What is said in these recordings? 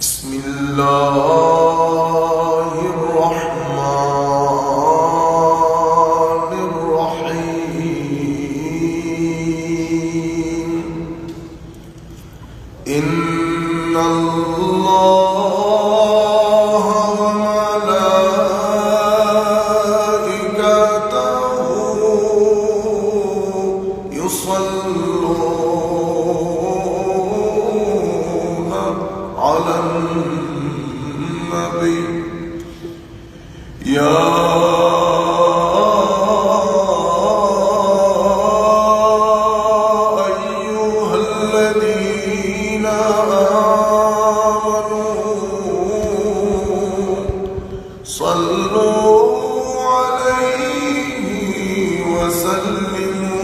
بسم الله الرحمن الرحيم إن الله وملائكته يصلون على النبي يا أيها الذين آمنوا صلوا عليه وسلموا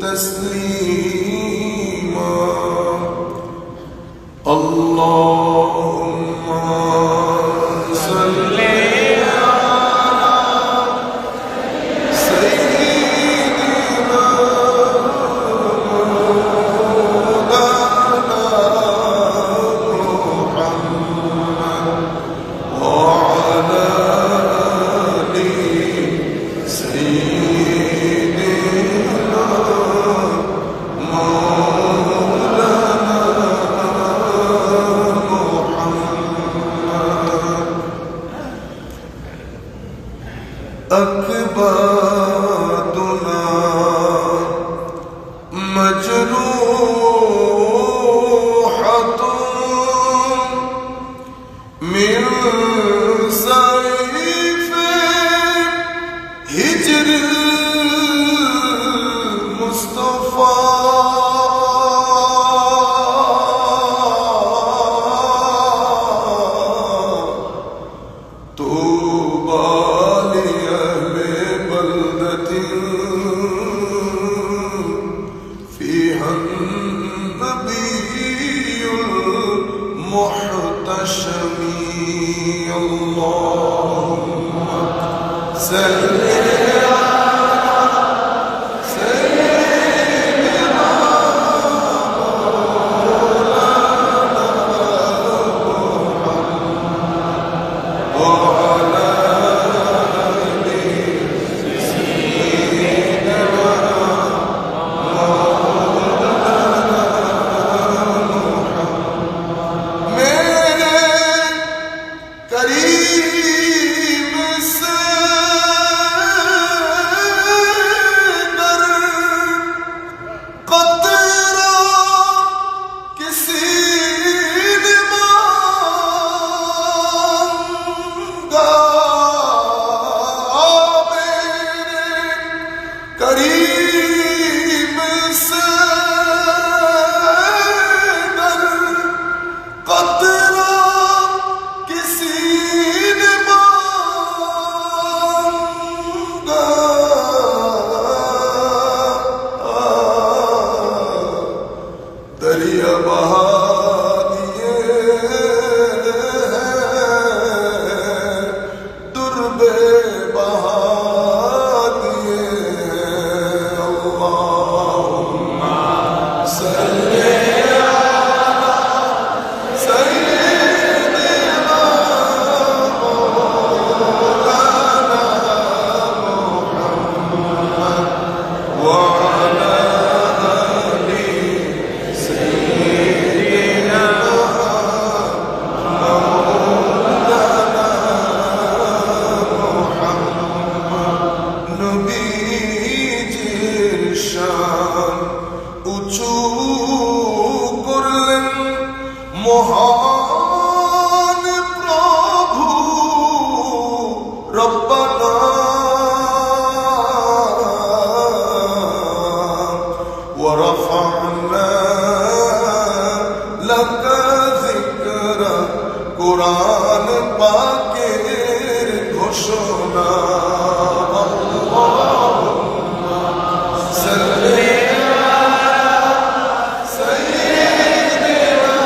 تسليما اللهم صل على سيدنا محمد وعلى آل سيدنا أكبادنا مجروحة من سيف هجر المصطفى فيها النبي المحتشم اللهم صل दरिया बहा दिए दुर्बे बहा दिए अल्लाहुम्मा सल्ली अला सय्यिदिना मौलाना मुहम्मद व अला মহান প্রভু রব্বানা ওয়া রাফা'না লাকা যিকরা কুরআন পাকের ঘোষণা আল্লাহুম্মা সাল্লি আলা সাইয়্যিদিনা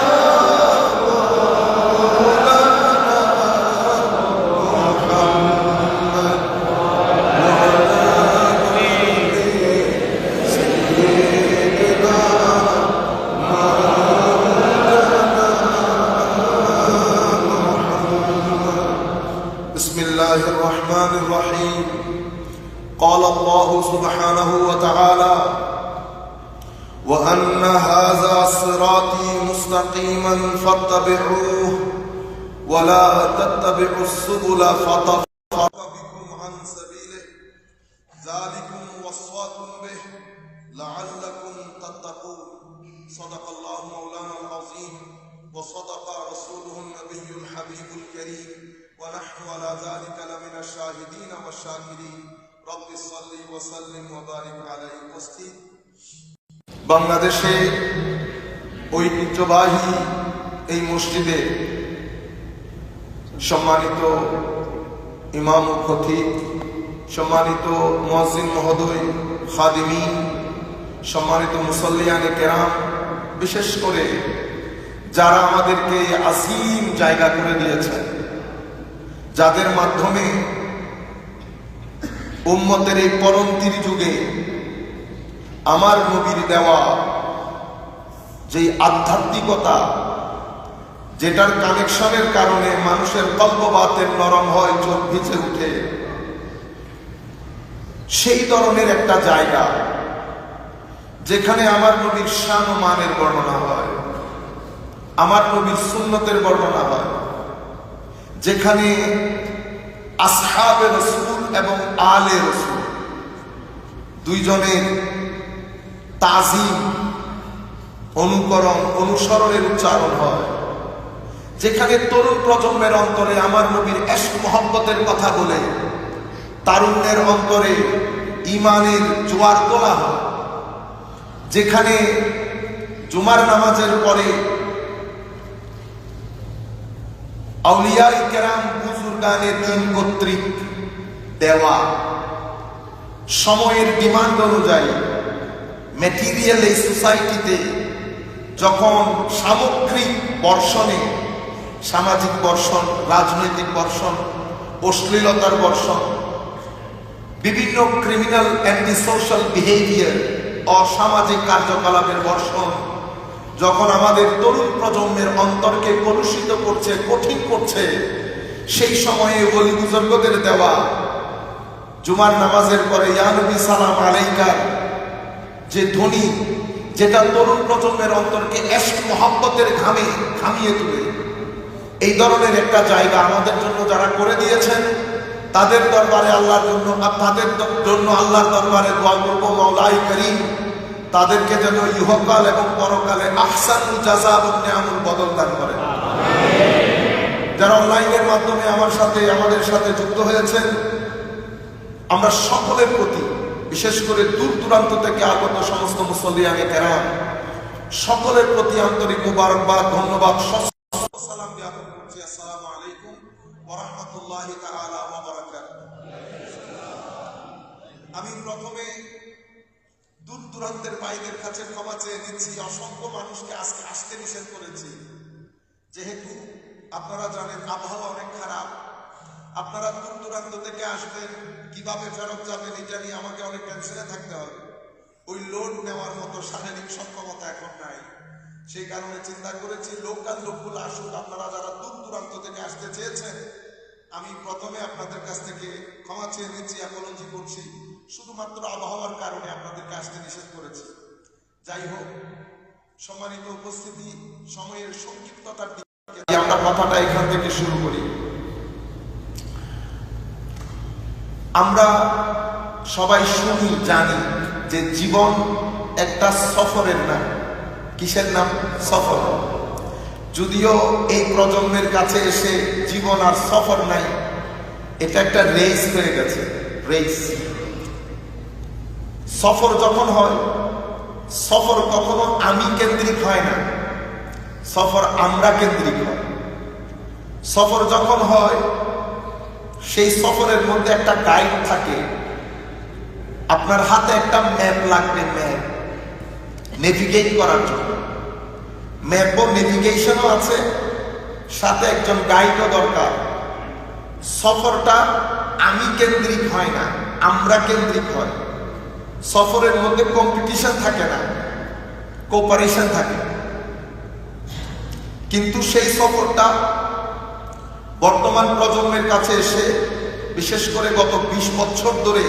سبحانه وتعالى وأن هذا صراطي مستقيما فاتبعوه ولا تتبعوا السبل فتفرق بكم عن سبيله ذلكم وصاكم به لعلكم تتقون صدق الله مولانا العظيم وصدق رسوله النبي الحبيب الكريم ونحن على ذلك لمن الشاهدين والشاكرين رب صل وسلم وبارك عليه উপস্থিত বাংলাদেশে ঐতিহ্যবাহী এই মসজিদে সম্মানিত ইমাম ও খতিব, সম্মানিত মুয়াজ্জিন মহোদয়, খাদিমিন, সম্মানিত মুসল্লিয়ানে কেরাম, বিশেষ করে যারা আমাদেরকে আসীম জায়গা করে দিয়েছেন, যাদের মাধ্যমে উম্মতের এই পরন্তির যুগে আমার নবীর দেওয়া যেই আধ্যাত্মিকতা, যেটার কানেকশনের কারণে মানুষের কল্প বাতের নরম হয়, চোখ ভিজে উঠে, সেই ধরনের একটা জায়গা যেখানে আমার নবীর শান ও মানের বর্ণনা হয়, আমার নবীর সুন্নতের বর্ণনা হয়, যেখানে আসহাবে রাসূল এবং আলে রাসূল দুইজনের তাজিম, অনুকরণ, অনুসরণের উচ্চারণ হয়, যেখানে তরুণ প্রজন্মের অন্তরে আমার নবীর ইশক মহব্বতের কথা বলে তারুণ্যের অন্তরে ঈমানের জোয়ার তোলা হয়, যেখানে জুমার নামাজের পরে আউলিয়ায়ে কেরাম, বুজুর্গানে দ্বীন কর্তৃক দেওয়া সময়ের ডিমান্ড অনুযায়ী ম্যাটেরিয়াল এই সোসাইটিতে যখন সামগ্রিক বর্ষণে, সামাজিক বর্ষণ, রাজনৈতিক বর্ষণ, অশ্লীলতার বর্ষণ, বিভিন্ন ক্রিমিনাল অ্যান্টি সোশ্যাল বিহেভিয়ার, অসামাজিক কার্যকলাপের বর্ষণ যখন আমাদের তরুণ প্রজন্মের অন্তরকে কলুষিত করছে, কঠিন করছে, সেই সময়ে ওলি বুজুর্গদের দেওয়া জুমার নামাজের পরে ইয়া নবী সালাম আলাইকা যে ধ্বনি, যেটা তরুণ প্রজন্মের অন্তরকে ইশক মহব্বতের ঘামে ঘামিয়ে তুলে, এই ধরনের একটা জায়গা আমাদের জন্য যারা করে দিয়েছেন, তাদের দরবারে আল্লাহর জন্য, তাদের জন্য আল্লাহর দরবারে দোয়া করব, মাওলাই করিম তাদেরকে যেন ইহকাল এবং পরকালে আহসানুল জাযা এবং নিয়ামুল বদল দান করেন। যারা অনলাইনের মাধ্যমে আমাদের সাথে যুক্ত হয়েছেন, আমরা সকলের প্রতি, বিশেষ করে দূর দূরান্ত থেকে আগত সমস্ত মুসল্লিয়ানে কেরাম, সকলের প্রতি আন্তরিক মুবারকবাদ, ধন্যবাদ, সালাম জ্ঞাপন করছি। আসসালামু আলাইকুম ওয়া রাহমাতুল্লাহি তাআলা ওয়া বারাকাতুহু। আমি প্রথমে দূর দূরান্তের ভাইদের কাছে ক্ষমা চেয়ে নিচ্ছি, অসংখ্য মানুষকে আজকে আসতে নিষেধ করেছি, যেহেতু আপনারা জানেন আবহাওয়া অনেক খারাপ। আপনারা দূর দূরান্ত থেকে আসবেন, কিভাবে ফেরত যাবেন এটা নিয়ে আমাকে অনেক টেনশনে থাকতে হবে। ওই লোড নেওয়ার মতো শারীরিক সক্ষমতা এখন নাই, সেই কারণে চিন্তা করেছি লোকাল লোকগুলো আসুক। আপনারা যারা দূর দূরান্ত থেকে আসতে চেয়েছেন, আমি প্রথমে আপনাদের কাছ থেকে ক্ষমা চেয়ে নিচ্ছি, অ্যাপোলজি করছি। শুধুমাত্র আবহাওয়ার কারণে আপনাদেরকে আসতে নিষেধ করেছি। যাই হোক, সম্মানিত উপস্থিতি, সময়ের সংক্ষিপ্ততার দিকে আমরা কথাটা এখান থেকে শুরু করি। আমরা সবাই শুনি, জানি যে জীবন একটা সফরের নাম। কিসের নাম? সফর। যদিও এই প্রজন্মের কাছে এসে জীবন আর সফর নাই, এটা একটা রেস হয়ে গেছে, রেস। সফর যখন হয়, সফর কখনো আমি কেন্দ্রিক হয় না, সফর আমরা কেন্দ্রিক হয়। সফর যখন হয়, সেই সফরের মধ্যে একটা গাইড থাকে, আপনার হাতে একটা ম্যাপ লাগবে, ম্যাপ নেভিগেট করার জন্য। ম্যাপ ও নেভিগেশনও আছে, সাথে একজন গাইডও দরকার। সফরটা আমি কেন্দ্রিক হয় না, আমরা কেন্দ্রিক হয়। সফরের মধ্যে কম্পিটিশন থাকে না, কোঅপারেশন থাকে। কিন্তু সেই সফরটা বর্তমান প্রজন্মের কাছে এসে, বিশেষ করে গত 20 বছর ধরে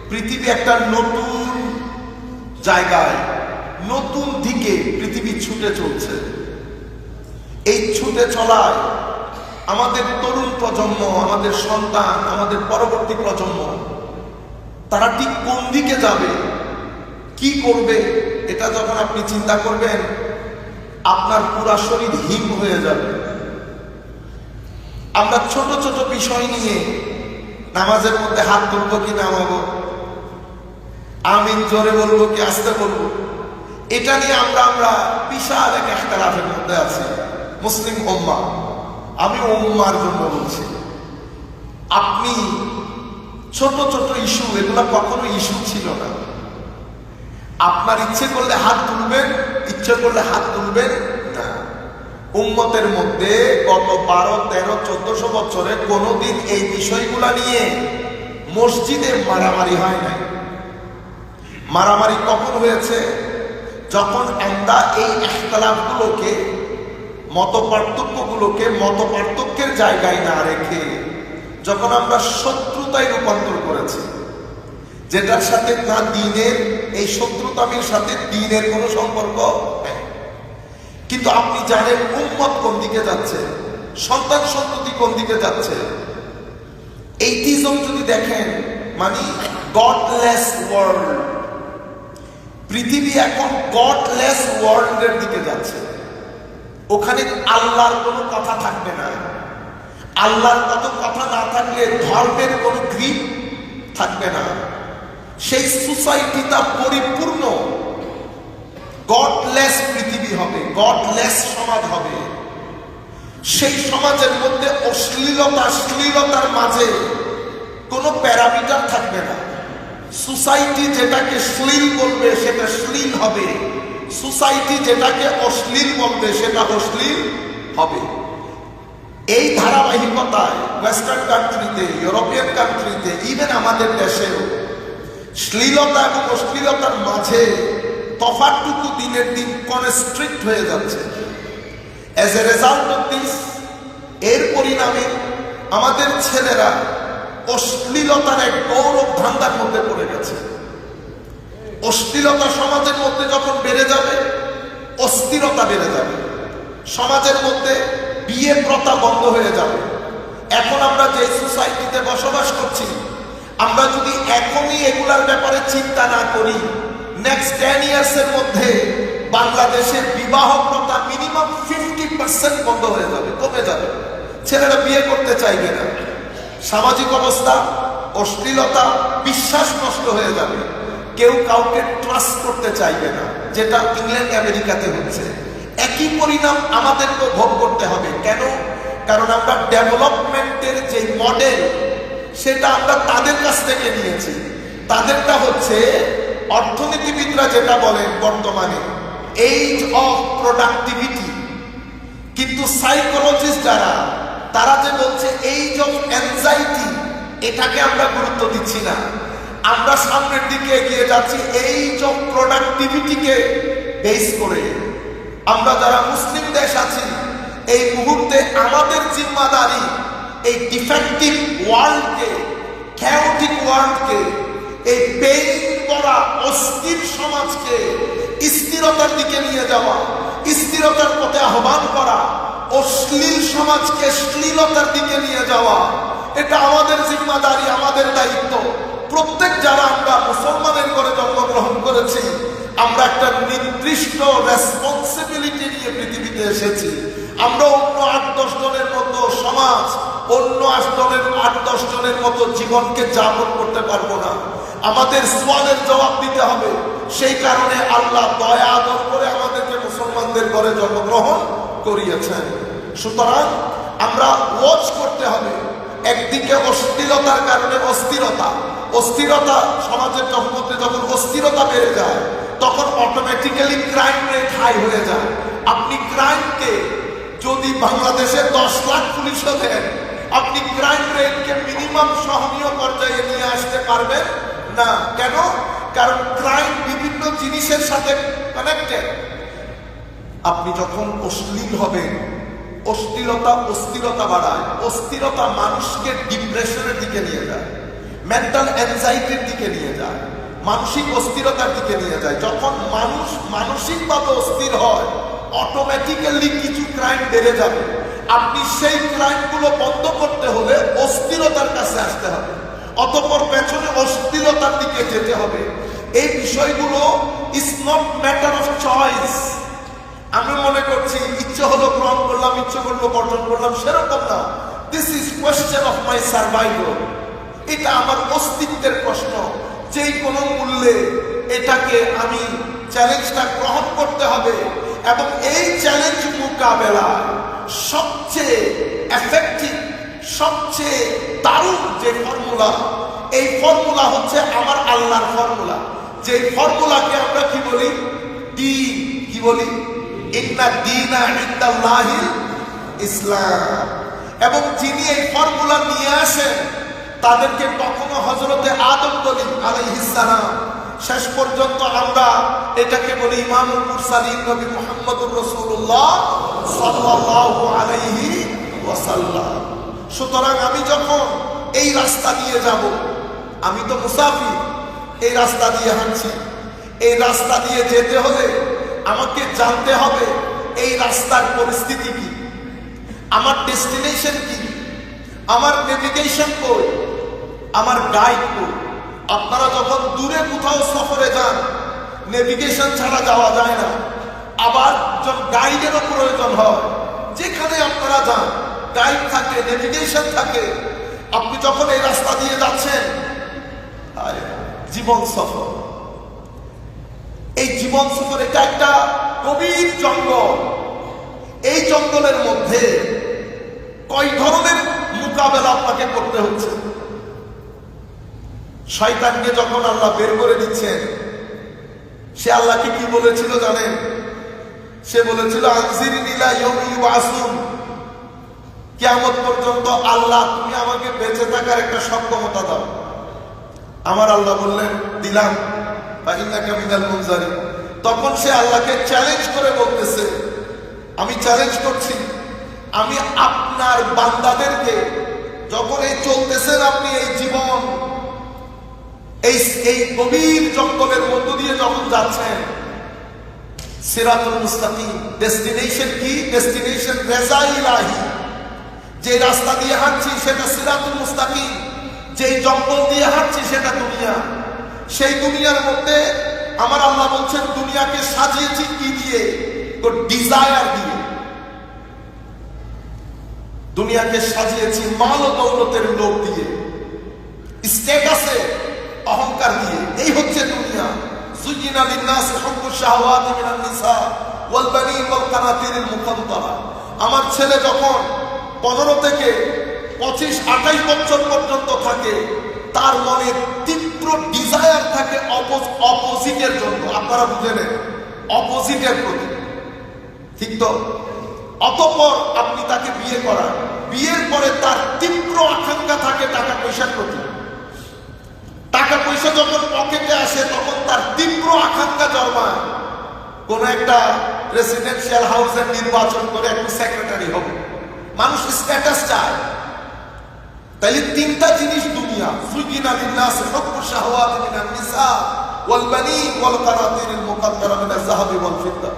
পৃথিবী একটা নতুন জায়গায়, নতুন দিকে পৃথিবী ছুটে চলছে। এই ছুটে চলায় আমাদের তরুণ প্রজন্ম, আমাদের সন্তান, আমাদের পরবর্তী প্রজন্ম, তারা ঠিক কোন দিকে যাবে, কি করবে, এটা যখন আপনি চিন্তা করবেন, আপনার পুরা শরীর হিম হয়ে যাবে। আমরা ছোট ছোট বিষয় নিয়ে নামাজের মধ্যে হাত তুলবো কি নামাবো, আমিন জোরে বলবো কি আস্তে বলবো, এটা নিয়ে আমরা বিশাল এক ইখতিলাফের মধ্যে আছি। মুসলিম উম্মাহ, আমি উম্মার জন্য বলছি, আপনি ছোট ছোট ইস্যু, এগুলো কখনো ইস্যু ছিল না। আপনার ইচ্ছে করলে হাত তুলবেন, ইচ্ছে করলে হাত তুলবেন না। উম্মতের মধ্যে গত 12, 13, 1400 বছরে কোনোদিন এই বিষয়গুলা নিয়ে মসজিদে মারামারি হয় নাই। মারামারি কখন হয়েছে? যখন আমরা এই ইখতিলাফগুলোকে, মত পার্থক্যের জায়গায় না রেখে যখন আমরা শত্রুতায় রূপান্তর করেছি, যেটার সাথে না দ্বীনের, এই শত্রুতামির সাথে দ্বীনের কোনো সম্পর্ক নেই। কিন্তু আপনি জানেন উম্মত কোন দিকে যাচ্ছে, সন্তান সন্ততি কোন দিকে যাচ্ছে। এইটিজম যদি দেখেন, মানে গডলেস ওয়ার্ল্ড, পৃথিবী এখন গডলেস ওয়ার্ল্ডের দিকে যাচ্ছে। ওখানে আল্লাহর কোনো কথা থাকবে না। আল্লাহর কত কথা না থাকলে ধর্মের কোনো গ্রিপ থাকবে না। সেই সোসাইটিটা পরিপূর্ণ গডলেস পৃথিবী হবে, গডলেস সমাজ হবে। সেই সমাজের মধ্যে শ্লীলতার মাঝে কোনো প্যারামিটার থাকবে না। সোসাইটি যেটাকে শ্লীল বলবে সেটা শ্লীল হবে, সোসাইটি যেটাকে অশ্লীল বলবে সেটা অশ্লীল হবে। এই ধারাবাহিকতায় ওয়েস্টার্ন কান্ট্রিতে, ইউরোপিয়ান কান্ট্রিতে, ইভেন আমাদের দেশেও শ্লীলতা এবং অশ্লীলতার মাঝে তফাৎটুকু দিনের দিন কনস্ট্রিক্ট হয়ে যাচ্ছে। As a result of this, এর পরিণামে আমাদের ছেলেরা অশ্লীলতার এক গৌরব ধান্দার মধ্যে পড়ে গেছে। অশ্লীলতা সমাজের মধ্যে যখন বেড়ে যাবে, অস্থিরতা বেড়ে যাবে। সমাজের মধ্যে বিয়ে প্রথা বন্ধ হয়ে যাবে। এখন আমরা যে সোসাইটিতে বসবাস করছি, আমরা যদি এখনই এগুলার ব্যাপারে চিন্তা না করি, নেক্সট 10 ইয়ার্সের মধ্যে বাংলাদেশের বিবাহ প্রথা মিনিমাম 50% বন্ধ হয়ে যাবে, কমে যাবে। ছেলেরা বিয়ে করতে চাইবে না। সামাজিক অবস্থা, অশ্লীলতা, বিশ্বাস নষ্ট হয়ে যাবে। কেউ কাউকে ট্রাস্ট করতে চাইবে না, যেটা ইংল্যান্ড আমেরিকাতে হচ্ছে। একই পরিণাম আমাদেরকেও ভোগ করতে হবে। কেন? কারণ আমরা ডেভেলপমেন্টের যে মডেল, সেটা আমরা তাদের কাছ থেকে নিয়েছি। তাদেরটা হচ্ছে অর্থনীতিবিদরা যেটা বলেন বর্তমানে এইজ অফ প্রোডাক্টিভিটি, কিন্তু সাইকোলজিস্ট যারা, তারা যে বলছে এইজ অফ অ্যাংজাইটি, এটাকে আমরা গুরুত্ব দিচ্ছি না। আমরা সামনের দিকে এগিয়ে যাচ্ছি এইজ অফ প্রোডাক্টিভিটিকে বেস করে। আমরা যারা মুসলিম দেশ আছি, এই মুহূর্তে আমাদের জিম্মাদারি এই ডিফেক্টিভ ওয়ার্ল্ডকে, ক্যাওটিক ওয়ার্ল্ডকে, এই পেইন করা অস্থির সমাজকে স্থিরতার দিকে নিয়ে যাওয়া, স্থিরতার পথে আহ্বান করা, অশ্লীল সমাজকে শ্লীলতার দিকে নিয়ে যাওয়া, এটা আমাদের জিম্মাদারি, আমাদের দায়িত্ব। প্রত্যেক যারা আমরা মুসলমানের ঘরে জন্মগ্রহণ করেছি, আমরা একটা নির্দিষ্ট রেসপন্সিবিলিটি নিয়ে পৃথিবীতে এসেছি। আমরা অন্য 8-10 জনের মতো সমাজ, অন্য 8-10 জনের মতো জীবনকে যাপন করতে পারবো না। আমাদের সওয়ালের জবাব দিতে হবে। সেই কারণে আল্লাহ দয়া আদর করে আমাদেরকে মুসলমানদের ঘরে জন্মগ্রহণ করিয়েছেন। সুতরাং আমরা ওয়াচ করতে হবে। একদিকে অশ্লীলতার কারণে অস্থিরতা সমাজের মধ্যে যখন অস্থিরতা বেড়ে যায়, তখন অটোমেটিক্যালি ক্রাইম রেট হাই হয়ে যায়। আপনি ক্রাইমকে যদি বাংলাদেশে 10 লাখ পুলিশও দেন, আপনি ক্রাইম রেটকে মিনিমাম সহনীয় পর্যায়ে নিয়ে আসতে পারবেন না। কেন? কারণ ক্রাইম বিভিন্ন জিনিসের সাথে কানেক্টেড। আপনি যখন অশ্লীল হবেন, অস্থিরতা বাড়ায়। অস্থিরতা মানুষকে ডিপ্রেশনের দিকে নিয়ে যায়। মেন্টাল অ্যাংজাইটির দিকে নিয়ে যায়, মানসিক অস্থিরতার দিকে নিয়ে যায়। যখন মানুষ মানসিকভাবে অস্থির হয়, অটোমেটিক্যালি কিছু ক্রাইম বেড়ে যাবে। আপনি সেই ক্রাইমগুলো বন্ধ করতে হলে অস্থিরতার কাছে আসতে হবে, অতঃপর পেছনে অস্থিরতার দিকে যেতে হবে। এই বিষয়গুলো is not matter of choice. আমি মনে করছি ইচ্ছে হলো গ্রহণ করলাম, ইচ্ছে করলো বর্জন করলাম, সেরকম না। This is question of my survival. এটা আমার অস্তিত্বের প্রশ্ন। যেই কোনো মূল্যে এটাকে আমি চ্যালেঞ্জটা গ্রহণ করতে হবে, এবং এই চ্যালেঞ্জ মোকাবেলা সবচেয়ে এফেক্টিভ, সবচেয়ে দারুণ যে ফর্মুলা, এই ফর্মুলা হচ্ছে আমার আল্লাহর ফর্মুলা। যে ফর্মুলাকে আমরা কি বলি? দ্বীন। কি বলি? ইন্না দীনা ইনদাল্লাহিল ইসলাম। এবং যিনি এই ফর্মুলা নিয়ে আসেন তাদেরকে কখনো হযরতে আদম বলি আলাইহিস সালাম, শেষ পর্যন্ত আমরা এটাকে বলি ইমামুল মুরসালিন নবী মুহাম্মদুর রাসূলুল্লাহ সাল্লাল্লাহু আলাইহি ওয়াসাল্লাম। সুতরাং আমি যখন এই রাস্তা দিয়ে যাব, আমি তো মুসাফির, এই রাস্তা দিয়ে হাঁটছি। এই রাস্তা দিয়ে যেতে হলে আমাকে জানতে হবে এই রাস্তার পরিস্থিতি কি, আমার ডেস্টিনেশন কি, আমার নেভিগেশন কই, আমার গাইড কই। আপনারা যখন দূরে কোথাও সফরে যান, নেভিগেশন ছাড়া যাওয়া যায় না। আবার যখন গাইডেরও প্রয়োজন হয়, যেখানে আপনারা যান গাইড থাকে, নেভিগেশন থাকে। আপনি যখন এই রাস্তা দিয়ে যাচ্ছেন, জীবন সফর, এই জীবন সফর এটা একটা গভীর জঙ্গল। এই জঙ্গলের মধ্যে কয় ধরনের মোকাবেলা আপনাকে করতে হচ্ছে। শয়তানকে যখন আল্লাহ বের করে দিচ্ছেন, সে আল্লাহকে কি বলেছিল জানেন? সে বলেছিল আনজিরনি ইলা ইয়াউমি ইউবাসুন, কিয়ামত পর্যন্ত আল্লাহ তুমি আমাকে বেঁচে থাকার একটা সক্ষমতা দাও। আমার আল্লাহ বললেন দিলাম, ফাইন্নাকা মিনাল মুনজারিন। তখন সে আল্লাহকে চ্যালেঞ্জ করে বলতেছে, আমি চ্যালেঞ্জ করছি, আমি আপনার বান্দাদেরকে যখন এই চলতেছেন, আপনি এই জীবন এই গভীর জঙ্গলের মধ্য দিয়ে যখন যাচ্ছেন, সিরাতুল মুস্তাকিম, ডেস্টিনেশন কি? ডেস্টিনেশন রেজা ইলাহি। যে রাস্তা দিয়ে হাঁটছি সেটা সিরাতুল মুস্তাকিম, যেই জঙ্গল দিয়ে হাঁটছি সেটা দুনিয়া। সেই দুনিয়ার মধ্যে আমার আল্লাহ বলছেন দুনিয়াকে সাজিয়েছি কি দিয়ে? ডিজায়ার দিয়ে। দুনিয়াকে সাজিয়েছি মাল ও দৌলতের লোভ দিয়ে, স্ট্যাটাসে অহংকার দিয়ে। এই হচ্ছে দুনিয়া। যুয়িনা লিন-নাসি হুব্বুশ শাহাওয়াতি মিনান নিসা ওয়াল বানিন ওয়াল কানাতিরিল মুকান্তারা। আমার ছেলে যখন 15 থেকে 25-28 বছর পর্যন্ত থাকে, তার মনে তীব্র ডিজায়ার থাকে অপোজিটের জন্য। আপনারা বুঝে নেন, অপোজিটের প্রতি, ঠিক তো? অতঃপর আপনি তাকে বিয়ে করান, বিয়ের পরে তার তীব্র আকাঙ্ক্ষা থাকে টাকা পয়সার প্রতি। টাকা পয়সা যখন পকেটে আসে তখন তার তীব্র আকাঙ্ক্ষা জন্মায় কোন একটা প্রেসিডেন্সিয়াল হাউসের নির্বাচন করে একটু সেক্রেটারি হবে। মানুষ স্ট্যাটাস চায়। তাইলে তিনটা জিনিস দুনিয়া, যুয়িনা লিন-নাসি হুব্বুশ শাহাওয়াতি মিনান নিসা ওয়াল বানিন ওয়াল কানাতিরিল মুকাদ্দারা মিনাজ যাহাবি ওয়াল ফিদ্দা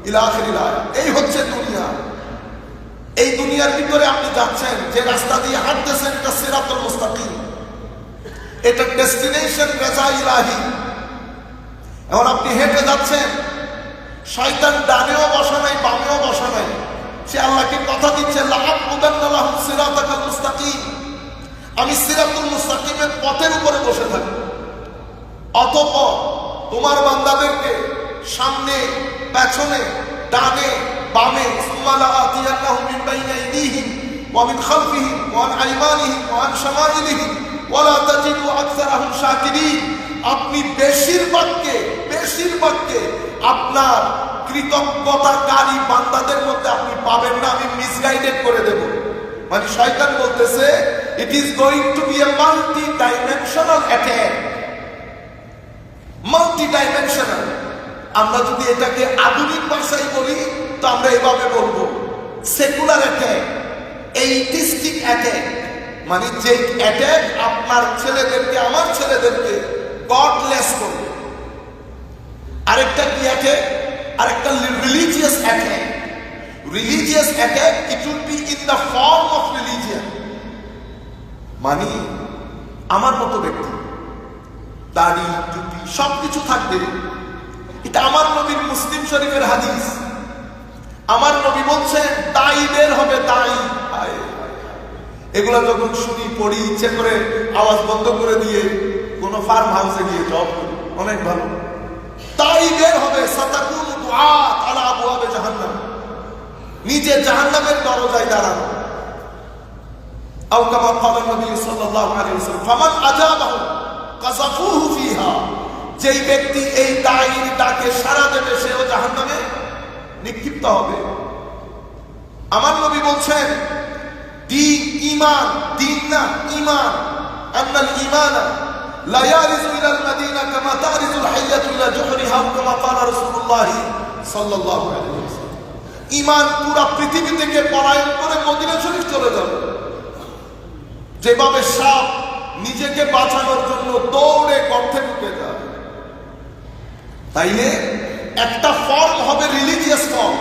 ইলা আখিরিল আয়াত। এই হচ্ছে দুনিয়া। এই দুনিয়ার ভিতরে আপনি যাচ্ছেন, যে রাস্তা দিয়ে হাঁটতেছেন, এটা সিরাতুল মুস্তাকিম, এটা ডেস্টিনেশন রেজা ইলাহি। এখন আপনি হেঁটে যাচ্ছেন, শয়তান ডানেও বসা নাই, বামেও বসা নাই। সে আল্লাহকে কথা দিচ্ছে, লাআকুদান্না লাহুম সিরাতাকাল মুস্তাকিম, আমি সিরাতুল মুস্তাকিমের পথের উপরে বসে থাকি। অতঃপর তোমার বান্দাদেরকে সামনে, পেছনে, ডানে, বামে, সুম্মা লাআতিয়ান্নাহুম মিন বাইনি আইদিহিম ওয়া মিন খালফিহিম ওয়া আন আইমানিহিম ওয়া আন শামাইলিহিম ওয়া লা তাজিদু আকসারাহুম শাকিরিন। আপনি বেশিরভাগকে আপনার কৃতজ্ঞতাকারী বান্দাদের মধ্যে আপনি পাবেন না, আমি মিসগাইডেড করে দেব। মানে শয়তান বলতেছে it is going to be a multi dimensional attack. Multi dimensional, আমরা যদি এটাকে আধুনিক ভাষায় বলি তো আমরা এভাবে বলবো, সেকুলার অ্যাটাক, এইটিস্টিক অ্যাটাক, মানে যে অ্যাটাক আপনার ছেলেদেরকে, আমার ছেলেদেরকে গডলেস করবে। আরেকটা কি অ্যাটাক? আরেকটা religious attack. Religious attack, it will be in the form of religion. মানে আমার মতো ব্যক্তি, দাড়ি টুপি সবকিছু থাকবে। এটা আমার নবীর মুসলিম শরীফের হাদিস। আমার নবী বলছেন দাই বের হবে, দাই। এগুলা যখন শুনি, পড়ি, ইচ্ছে করে আওয়াজ বন্ধ করে দিয়ে কোন ফার্ম হাউসে গিয়ে জব করি, অনেক ভালো। তাই বের হবে, সাতাকুন দুআত আলা আবওয়াবে জাহান্নাম, নিজে জাহান্নামের দরজায় দাঁড়ানো। আও কামা ক্বালা নবী সাল্লাল্লাহু আলাইহি ওয়াসাল্লাম, ফামান আজাবাহু কাযাফুহু ফিহা, যেই ব্যক্তি এই দাইর ডাকে সাড়া দেবে সেও জাহান্নামে নিক্ষিপ্ত হবে। আমার নবী বলছেন দিন, ঈমান, দিন না ঈমান, আন্নাল ঈমানা লা ইয়ারিজু ইলাল মাদিনা কামা তারিজুল হাইয়াতু ইলা জুহরিহা, কামা ক্বালা রাসূলুল্লাহ সাল্লাল্লাহু আলাইহি ওয়াসাল্লাম। ঈমান পুরো পৃথিবী থেকে পলায়ন করে মদিনা শরীফ চলে যাবে, যেভাবে সাপ নিজেকে বাঁচানোর জন্য দৌড়ে গর্তে ঢুকে যায়। তাইলে একটা ফর্ম হবে রিলিজিয়াস ফর্ম,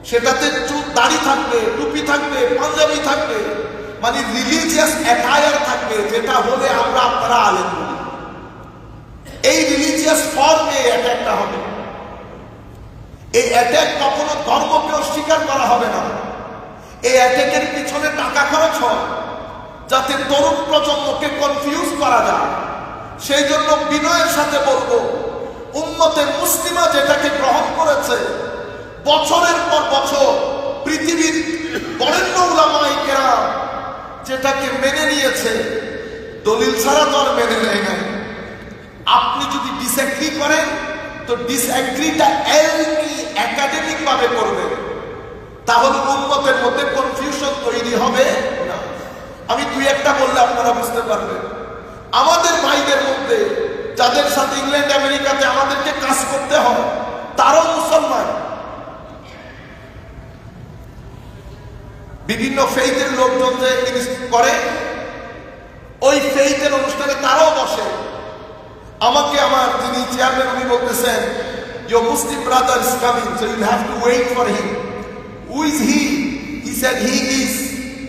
সেটাতে দাড়ি থাকবে, টুপি থাকবে, পাঞ্জাবি থাকবে, মানে রিলিজিয়াস অ্যাটায়ার থাকবে, যেটা হলে আমরা আপনারা আলেম বলি। এই রিলিজিয়াস ফর্মে অ্যাটাকটা হবে। এই অ্যাটাক কখনো ধর্মকে অস্বীকার করা হবে না। এই অ্যাটাকের পিছনে টাকা খরচ হয় যাতে তরুণ প্রজন্মকে কনফিউজ করা যায়। সেই জন্য বিনয়ের সাথে বলবো, উম্মতে মুসলিমা যেটাকে গ্রহণ করেছে, বছরের পর বছর পৃথিবীর বরেণ্য উলামায়ে কেরাম যেটাকে মেনে নিয়েছে, দলিল ছাড়া তো আর মেনে নেয় নাই। আপনি যদি ডিসএগ্রি করেন তো ডিসএগ্রিটা একাডেমিক ভাবে করবেন, তাহলে উম্মতের মধ্যে কনফিউশন তৈরি হবে না। আমি দুই একটা বললে আপনারা বুঝতে পারবেন। আমাদের ভাইদের মধ্যে যাদের সাথে ইংল্যান্ড আমেরিকাতে আমাদেরকে কাজ করতে হয়, তারাও মুসলমান, বিভিন্ন ফেইথের লোকজন যে করে ওই ফেইথের অনুষ্ঠানে তারাও বসে। আমাকে আমার যিনি চেয়ারম্যান উনি বলতেছেন, your Muslim brother is coming, so you have to wait for him. Who is he? He said he is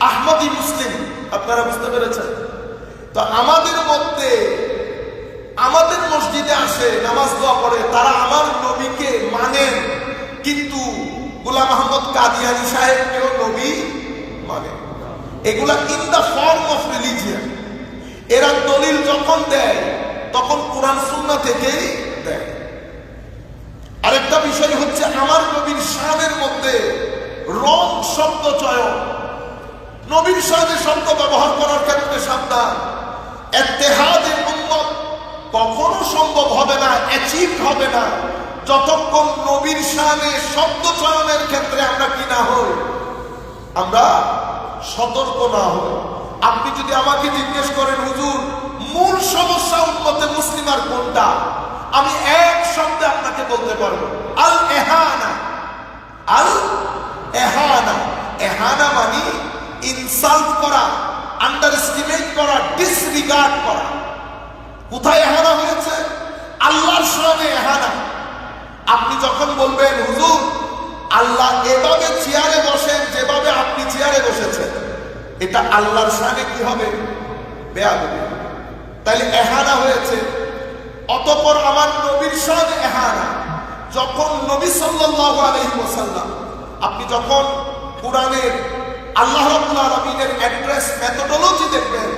Ahmadi Muslim. আপনারা বুঝতে পেরেছেন? তো আমাদের মধ্যে, আমাদের মসজিদে আসে, নামাজ দোয়া করে, তারা আমার নবীকে মানেন, কিন্তু গোলাম আহমদ কাদিয়ানী সাহেবকেও নবী মানে। এগুলা in the form of religion. এরা দলিল যখন দেয় তখন কোরআন সুন্নাহ থেকেই দেয়। আরেকটা বিষয় হচ্ছে আমার নবীর শানের মধ্যে রং শব্দ চয়ন, নবীর শানে শব্দ ব্যবহার করার ক্ষেত্রে সাবধান। ইত্তেহাদে উম্মত কখনো সম্ভব হবে না, অ্যাচিভ হবে না, যতক্ষণ নবীর শানে শব্দ চয়নের ক্ষেত্রে আমরা কি না হই, আমরা সতর্ক না হই। আপনি যদি আমাকে জিজ্ঞেস করেন, হুজুর মূল সমস্যা উম্মতে মুসলিমার কোনটা, আমি এক শব্দে আপনাকে বলতে পারবো, আল এহানা। আল এহানা, এহানা মানে ইনসাল্ট করা, আন্ডারএস্টিমেট করা, ডিসরিগার্ড করা। কোথায় এহানা হয়েছে? আল্লাহর শানে এহানা। আপনি যখন বলবেন, হুজুর আল্লাহ এভাবে চেয়ারে বসেন যেভাবে আপনি চেয়ারে বসেছেন, এটা আল্লাহর শানে কি হবে? বেয়াদবি। তাইলে এহানা হয়েছে। অতঃপর আমার নবীর শানে এহানা। যখন নবী সাল্লাল্লাহু আলাইহি ওয়াসাল্লাম, আপনি যখন কোরআনের আল্লাহ রাব্বুল আলামিনের অ্যাড্রেস মেথোডোলজি দেখবেন,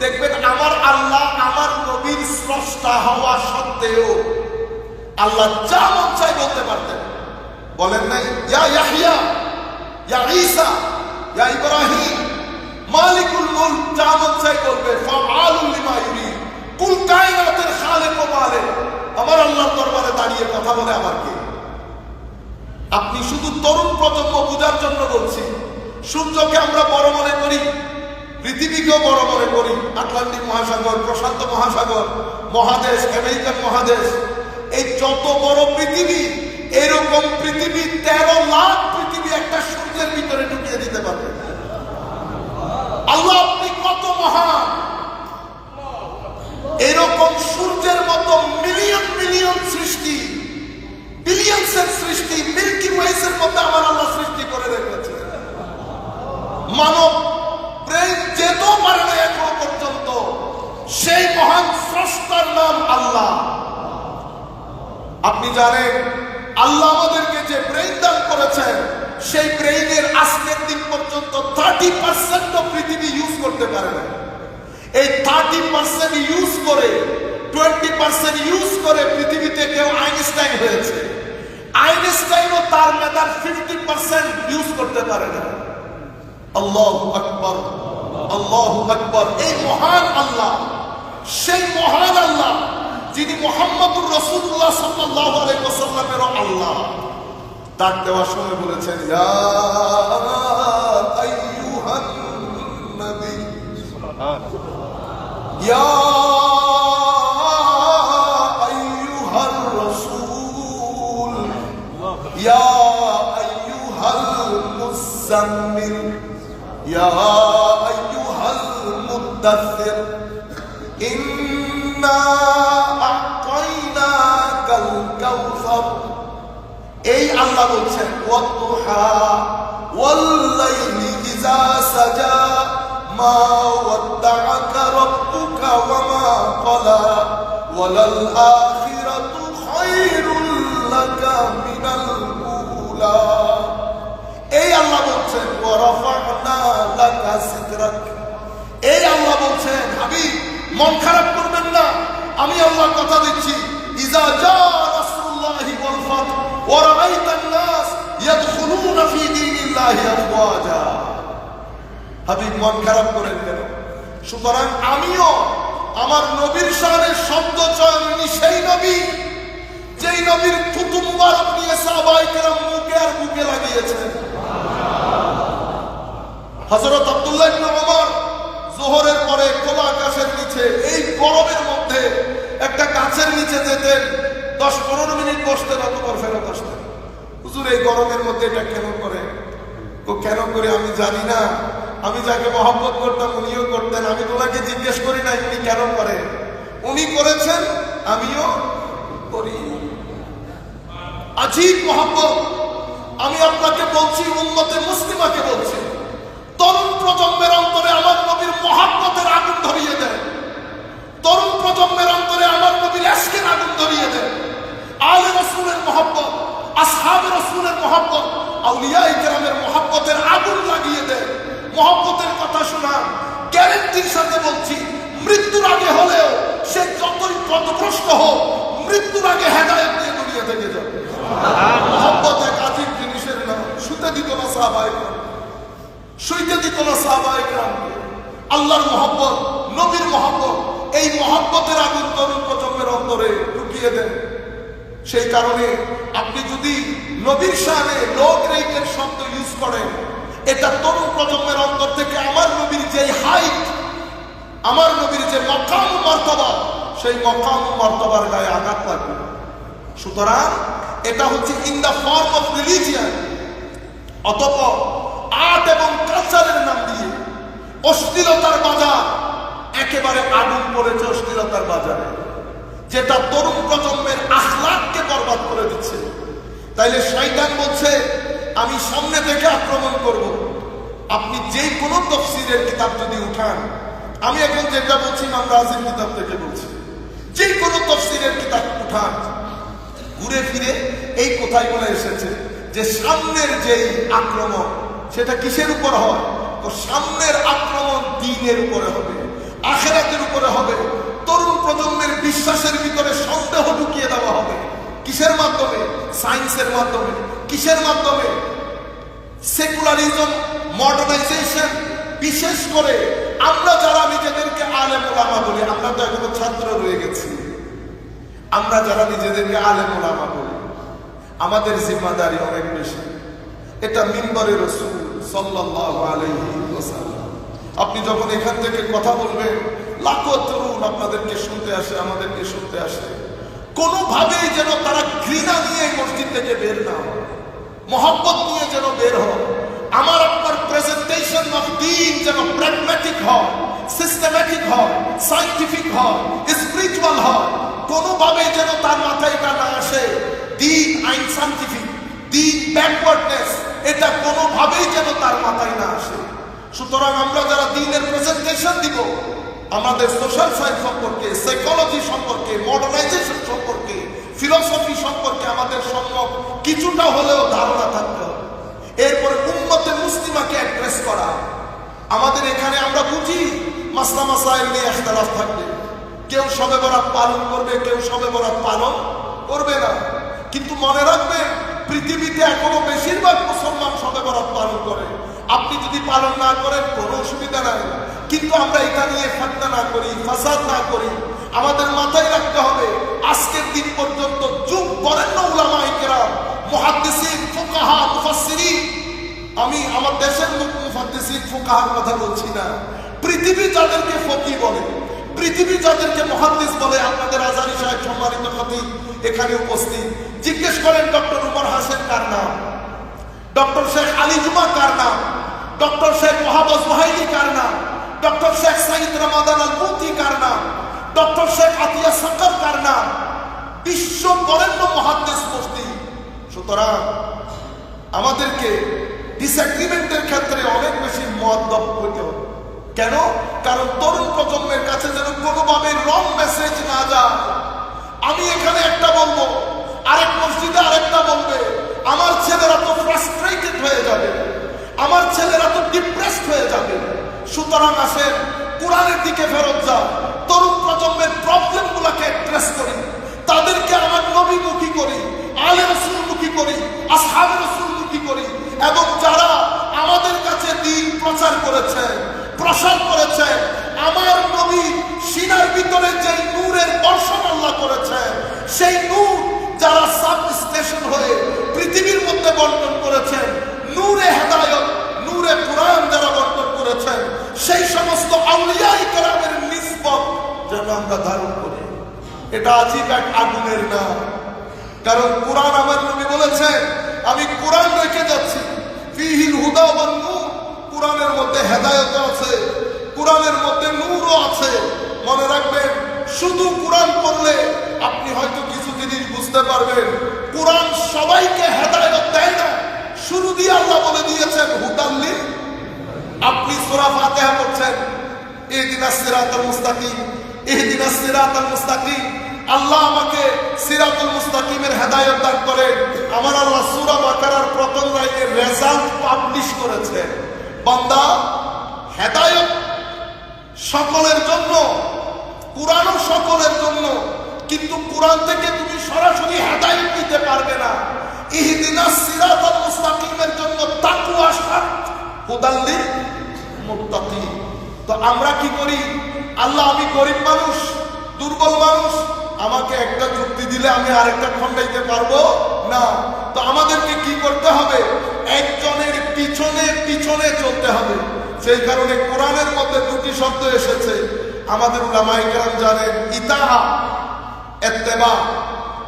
দেখবেন আমার আল্লাহ আমার নবীর স্রষ্টা হওয়া সত্ত্বেও আল্লাহ যা মন চাই বলতে পারতেন। বলেন নাই, ইয়া ইয়াহইয়া, ইয়া ঈসা, ইয়া ইব্রাহিম, মালিকুল মুলক, যা মন চাই বলবে, ফাআলুল লিমা ইউরিদ। কুল কায়নাতের খালিক ও মালিক আমার আল্লাহর দরবারে দাঁড়িয়ে কথা বলে আমার কি? আপনি শুধু তরুণ প্রজন্ম বোঝার জন্য বলছি। সূর্যকে আমরা বড় মনে করি, পৃথিবীকেও বড় মনে করি, আটলান্টিক মহাসাগর, প্রশান্ত মহাসাগর, মহাদেশ, আমেরিকান মহাদেশ, এই যত বড় পৃথিবী, এরকম পৃথিবী 13 লাখ পৃথিবী একটা সূর্যের ভিতরে ঢুকিয়ে দিতে পারবে। আল্লাহ আপনি কত জানেন আল্লাহ আমাদেরকে যে ব্রেইন দান করেছেন, সেই ব্রেইনের আজকের দিন পর্যন্ত 30% পৃথিবী ইউজ করতে পারে না। এই 30% ইউজ করে 20% ইউজ করে পৃথিবীতে কেউ আইনস্টাইন হয়েছে। আইনস্টাইনও তার মেধার 50% ইউজ করতে পারে না। আল্লাহু আকবার, আল্লাহু আকবার। এই মহান আল্লাহ, সেই মহান আল্লাহ যিনি মুহাম্মদুর রাসূলুল্লাহ সাল্লাল্লাহু আলাইহি ওয়াসাল্লামের আল্লাহ, ডাক দেওয়ার সময় বলেছেন ইয়া আইয়ুহান নবী, ইয়া আইয়ুহার রাসূল, ইয়া আইয়ুহাল মুযাম্মিল, ইয়া আইয়ুহাল মুদ্দাথির, ইন্না আ'তাইনাকাল কাউসার। এই আল্লাহ বলছেন ওয়াদুহা ওয়াল্লাইলি ইযা সাজা মা ওয়াদ্দাআকা রাব্বুকা ওয়া মা ক্বালা ওয়ালাল আখিরাতু খায়রুল লাকা মিনাল উলা। এই আল্লাহ বলছেন ওয়া রাফা'না লাকা যিকরাক। এই আল্লাহ বলছেন হাবিব মন খারাপ করবেন না, আমি আল্লাহ কথা দিচ্ছি ইযা জা রাসূলুল্লাহি ওয়াল ফাত ওয়া রাআইতান নাস ইয়াদখুলুনা ফি দীনিল্লাহি আফওয়াজা। হাবিব মন খারাপ করেন কেন? সুতরাং আমিও আমার নবীর শানে শব্দ চয়ন সেই নবী যেই নবীর থুতু মুবারক নিয়ে সাহাবায়ে কেরাম মুখে আর বুকে লাগিয়েছেন। হযরত আব্দুল্লাহ ইবনে ওমর যোহরের পরে খোলা আকাশের নিচে এই গরমের মধ্যে একটা গাছের নিচে যেতেন, 10-15 মিনিট বসতেন, অতঃপর ফেরত আসতেন। হুজুর এই গরমের মধ্যে এটা কেন করে? তো কেন করে আমি জানি না, আমি যাকে মহব্বত করতাম উনিও করতেন, আমি তোমাকে জিজ্ঞেস করি না উনি কেন করে। উনি করেছেন, আমিও করি। আজীব মহব্বত। আমি আপনাকে বলছি, উম্মতে মুসলিমাকে বলছি, তরুণ প্রজন্মের অন্তরে আমার নবীর মহব্বতের আগুন ধরিয়ে দেন। তরুণ প্রজন্মের অন্তরে আমার নবীর ইশকের আগুন ধরিয়ে দেন। আলে রাসূলের মহব্বত, আসহাবে রাসূলের মহব্বত, আউলিয়ায়ে কেরামের মহব্বতের আগুন লাগিয়ে দেন। মহব্বতের কথা শোনান। গ্যারান্টির সাথে বলছি, মৃত্যুর আগে হলেও সে যতই পথভ্রষ্ট হোক, মৃত্যুর আগে হেদায়েত নিয়ে দুনিয়া থেকে যাবে। মহব্বত এক আজীব জিনিসের নাম। শুতে দিত না সাহাবায়ে কেরাম, শুইতে দিত না সাহাবায়ে কেরামকে। আল্লাহর মহব্বত, নবীর মহব্বত, এই মহব্বতের আগুন তরুণ প্রজন্মের অন্তরে ঢুকিয়ে দেন। সেই কারণে আপনি যদি নবীর শানে লো গ্রেডের শব্দ ইউজ করেন, এটা তরুণ প্রজন্মের অন্তর থেকে আমার নবীর যে হাইট, আমার নবীর যে মকাম মর্তবা, সেই মকাম মর্তবার গায়ে আঘাত লাগবে। সুতরাং এটা হচ্ছে in the form of religion. অতঃপর আর্ট এবং কালচারের নাম দিয়ে অশ্লীলতার বাজার, একেবারে আগুন পড়েছে অশ্লীলতার বাজারে, যেটা তরুণ প্রজন্মের আখলাককে বরবাদ করে দিচ্ছে। তাইলে শয়তান বলছে আমি সামনে থেকে আক্রমণ করব। আপনি যে কোনো তাফসীরের কিতাব যদি উঠান, আমি এখন যেটা বলছি ইমাম রাজির কিতাব থেকে বলছি, যে কোনো তাফসীরের কিতাব উঠান, ঘুরে ফিরে এই কথাই বলে এসেছে যে সামনের যেই আক্রমণ সেটা কিসের উপর হয়? তো সামনের আক্রমণ দ্বীনের উপরে হবে, আখিরাতের উপরে হবে। তরুণ প্রজন্মের বিশ্বাসের ভিতরে সন্দেহ ঢুকিয়ে দেওয়া হবে। কিসের মাধ্যমে? সায়েন্সের মাধ্যমে। কিসের মাধ্যমে? Secularism, modernisation. বিশেষ করে আমরা যারা নিজেদেরকে আলেম ওলামা বলি, আমরা তো এখনো ছাত্র রয়ে গেছি, আমরা যারা নিজেদেরকে আলেম ওলামা বলি, আমাদের জিম্মাদারি অনেক বেশি। এটা মিম্বরে রাসূল সাল্লাল্লাহু আলাইহি ওয়াসাল্লাম। আপনি যখন এখান থেকে কথা বলবেন, লাখো তরুণ আপনাদেরকে শুনতে আসে, আমাদেরকে শুনতে আসে। কোনোভাবেই যেন তারা ঘৃণা নিয়ে মসজিদ থেকে বের না হয়, মহব্বত নিয়ে যেন বের হয়। আমার আপনার প্রেজেন্টেশন অফ দ্বীন যেন প্র্যাগম্যাটিক হয়, সিস্টেম্যাটিক হয়, সায়েন্টিফিক হয়, স্পিরিচুয়াল হয়। কোনোভাবেই যেন তার মাথায় এটা না আসে দ্বীন আনসায়েন্টিফিক, দ্বীন ব্যাকওয়ার্ডনেস, এটা কোনোভাবেই যেন তার মাথায় না আসে। সুতরাং আমরা যারা দ্বীনের প্রেজেন্টেশন দিব, আমাদের সোশ্যাল সায়েন্স সম্পর্কে, সাইকোলজি সম্পর্কে, মডার্নাইজেশন সম্পর্কে, ফিলোসফি সম্পর্কে আমাদের সম্যক কিছুটা হলেও ধারণা থাকতে হবে। এরপরে উম্মতে মুসলিমাকে অ্যাড্রেস করা। আমাদের এখানে আমরা বুঝি মাসলা মাসাইল নিয়ে ইখতিলাফ থাকবে, কেউ শবে বরাত পালন করবে, কেউ শবে বরাত পালন করবে না। কিন্তু মনে রাখবেন, পৃথিবীতে এখনো বেশিরভাগ মুসলমান শবে বরাত পালন করে। আপনি যদি পালন না করেন কোনো অসুবিধা নাই, কিন্তু আমরা এটা নিয়ে ফাতনা না করি, ফাসাদ না করি। আমাদের মাথায় রাখতে হবে, আজকের দিন পর্যন্ত যুগ বরেণ্য উলামায়ে কেরাম, মুহাদ্দিসিন, ফুকাহা, মুফাসসিরিন, আমি আমার দেশের মুহাদ্দিসিন ফুকাহার কথা বলছি না, পৃথিবী যাদেরকে ফকি বলে, পৃথিবী যাদেরকে মুহাদ্দিস বলে, আপনাদের আজারি সাহেব সম্মানিত খতিব এখানে উপস্থিত, জিজ্ঞেস করেন ডক্টর উমর হাসেন কার নাম, ডক্টর শেখ আলী জুমা কার নাম, ডক্টর শেখ ওয়াহাব জুহাইলি কার নাম, ডক্টর শেখ সাইদ রমাদান আল মুফতি কার নাম, ডক্টর শেখ আতিয়া সাকার কার নাম, বিশ্ব বরেণ্য মুহাদ্দিস মুফতি। সুতরাং আমাদেরকে ডিসএগ্রিমেন্টের ক্ষেত্রে অনেক বেশি মুআদ্দাব হতে হবে। কেন? কারণ তরুণ প্রজন্মের কাছে যেন কোনোভাবে রং মেসেজ না যায়। আমি এখানে একটা বলবো, আরেক মসজিদে আরেকটা বলবে, আমার ছেলেরা তো ফ্রাস্ট্রেটেড হয়ে যাবে, আমার ছেলেরা তো ডিপ্রেসড হয়ে যাবে। সুতরাং আসেন কোরআনের দিকে ফেরত যাও, তরুণ প্রজন্মের প্রবলেমগুলোকে অ্যাড্রেস করি, তাদেরকে আমার নবীমুখী করি, আলে রাসূলমুখী করি, আসহাবে রাসূলমুখী করি। এবং যারা আমাদের কাছে দ্বীন প্রচার করেছে, প্রসার করেছে, আমার নবী সিনার ভিতরে যে নূরের বর্ষণ আল্লাহ করেছে, সেই নূর যারা সাব স্টেশন হয়ে পৃথিবীর মধ্যে বন্টন করেছেন, নূরে হেদায়েত, নূরে কুরআন যারা বন্টন করেছেন, সেই সমস্ত আউলিয়ায়ে কেরামের নিসবত যেন আমরা ধারণ করি। এটা আজীব এক আগুনের নাম। কারণ কুরআন, আমার নবী বলেছেন, আমি কুরআন রেখে যাচ্ছি, ফিহিল হুদা ওয়ান নূর, কুরআনের মধ্যে হেদায়েত আছে, কুরআনের মধ্যে নূরও আছে। মনে রাখবেন, শুধু কুরআন পড়লে আপনি হয়তো কিছু জিনিস বুঝতে পারবেন। কুরআন সবাইকে হেদায়েত দেয় না। শুরু দিয়ে আল্লাহ বলে দিয়েছেন হুদাল লিল, আপনি সূরা ফাতিহা পড়ছেন, ইহদিনাস সিরাতাল মুস্তাকিম, ইহদিনাস সিরাতাল মুস্তাকিম, আল্লাহ আমাকে সিরাতুল মুস্তাকিমের হেদায়েত দান করেন। আমার আল্লাহ সূরা বাকারার প্রথম লাইনের রেজাল্ট পাবলিশ করেছেন, বান্দা হেদায়েত সকলের জন্য, কুরআনও সকলের জন্য, কিন্তু কুরআন থেকে তুমি সরাসরি হেদায়েত নিতে পারবে না। ইহদিনাস সিরাতাল মুস্তাকিমের জন্য তাকওয়া শর্ত, হুদাল লিল মুত্তাকিন। তো আমরা কি করি? আল্লাহ, আমি গরিব মানুষ, দুর্বল মানুষ, আমাকে একটা যুক্তি দিলে আমি আরেকটা খণ্ডাইতে পারবো না। তো আমাদেরকে কি করতে হবে? একজনের পিছনে পিছনে চলতে হবে। সেই কারণে কোরআনের মধ্যে দুটি শব্দ এসেছে, আমাদের উলামায়ে কেরাম জানেন, ইতাআ, ইত্তিবা।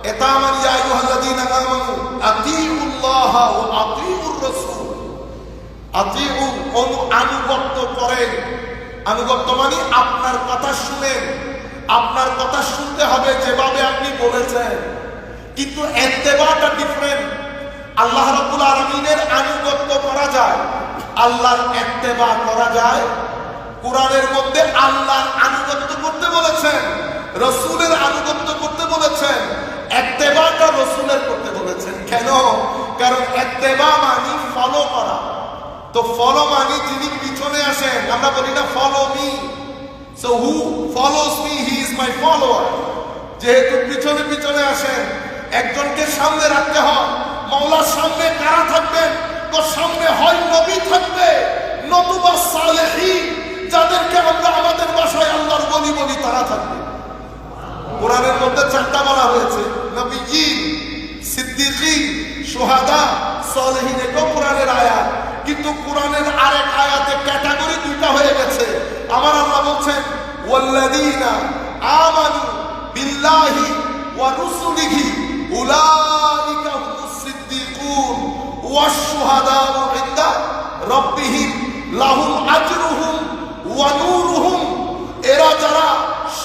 এটা আমার ইয়া আইয়ুহাল্লাযীনা আমানু আতিউল্লাহ ওয়া আতিউর রাসূল, আতিউ আনুগত্য করেন। আনুগত্য মানে আপনার কথা শুনেন, আপনার কথা শুনতে হবে যেভাবে আপনি বলেছেন। কিন্তু ইত্তেবাটা ডিফারেন্ট। আল্লাহ রাব্বুল আলামিনের আনুগত্য করা যায়, আল্লাহর ইত্তেবা করা যায়। কোরআনের মধ্যে আল্লাহর আনুগত্য করতে বলেছেন, রাসূলের আনুগত্য করতে বলেছেন, ইত্তেবাটা রাসূলের করতে বলেছেন। কেন? কারণ ইত্তেবা মানে ফলো করা। তো ফলো মানে যিনি পিছনে আসেন, আমরা বলি না follow me, so who follows me, he is my follower. যেহেতু পিছনে পিছনে আসেন, একজনকে সামনে রাখতে হয়। মাওলার সামনে কারা থাকবেন? তো সামনে হয় নবী থাকবে, নতুবা সালেহীন, যাদেরকে আমরা আমাদের ভাষায় আল্লাহর ওলি বলি, তারা থাকবে। কোরআনের মধ্যে চারটা বলা হয়েছে, নবীয়ীন, সিদ্দিকীন, শুহাদা, সালেহীন। এটাও কোরআনের আয়াত। কিন্তু কোরআনের আরেক আয়াতে ক্যাটাগরি দুইটা হয়ে গেছে। আমার আল্লাহ বলছেন, ওয়াল্লাযীনা আমানু বিল্লাহি ওয়া রুসুলিহি উলাইকা হুমুস সিদ্দিকুন ওয়াশ শুহাদাউ ইনদা রাব্বিহিম লাহুম আজরুহুম ওয়া নূরুহুম। এরা যারা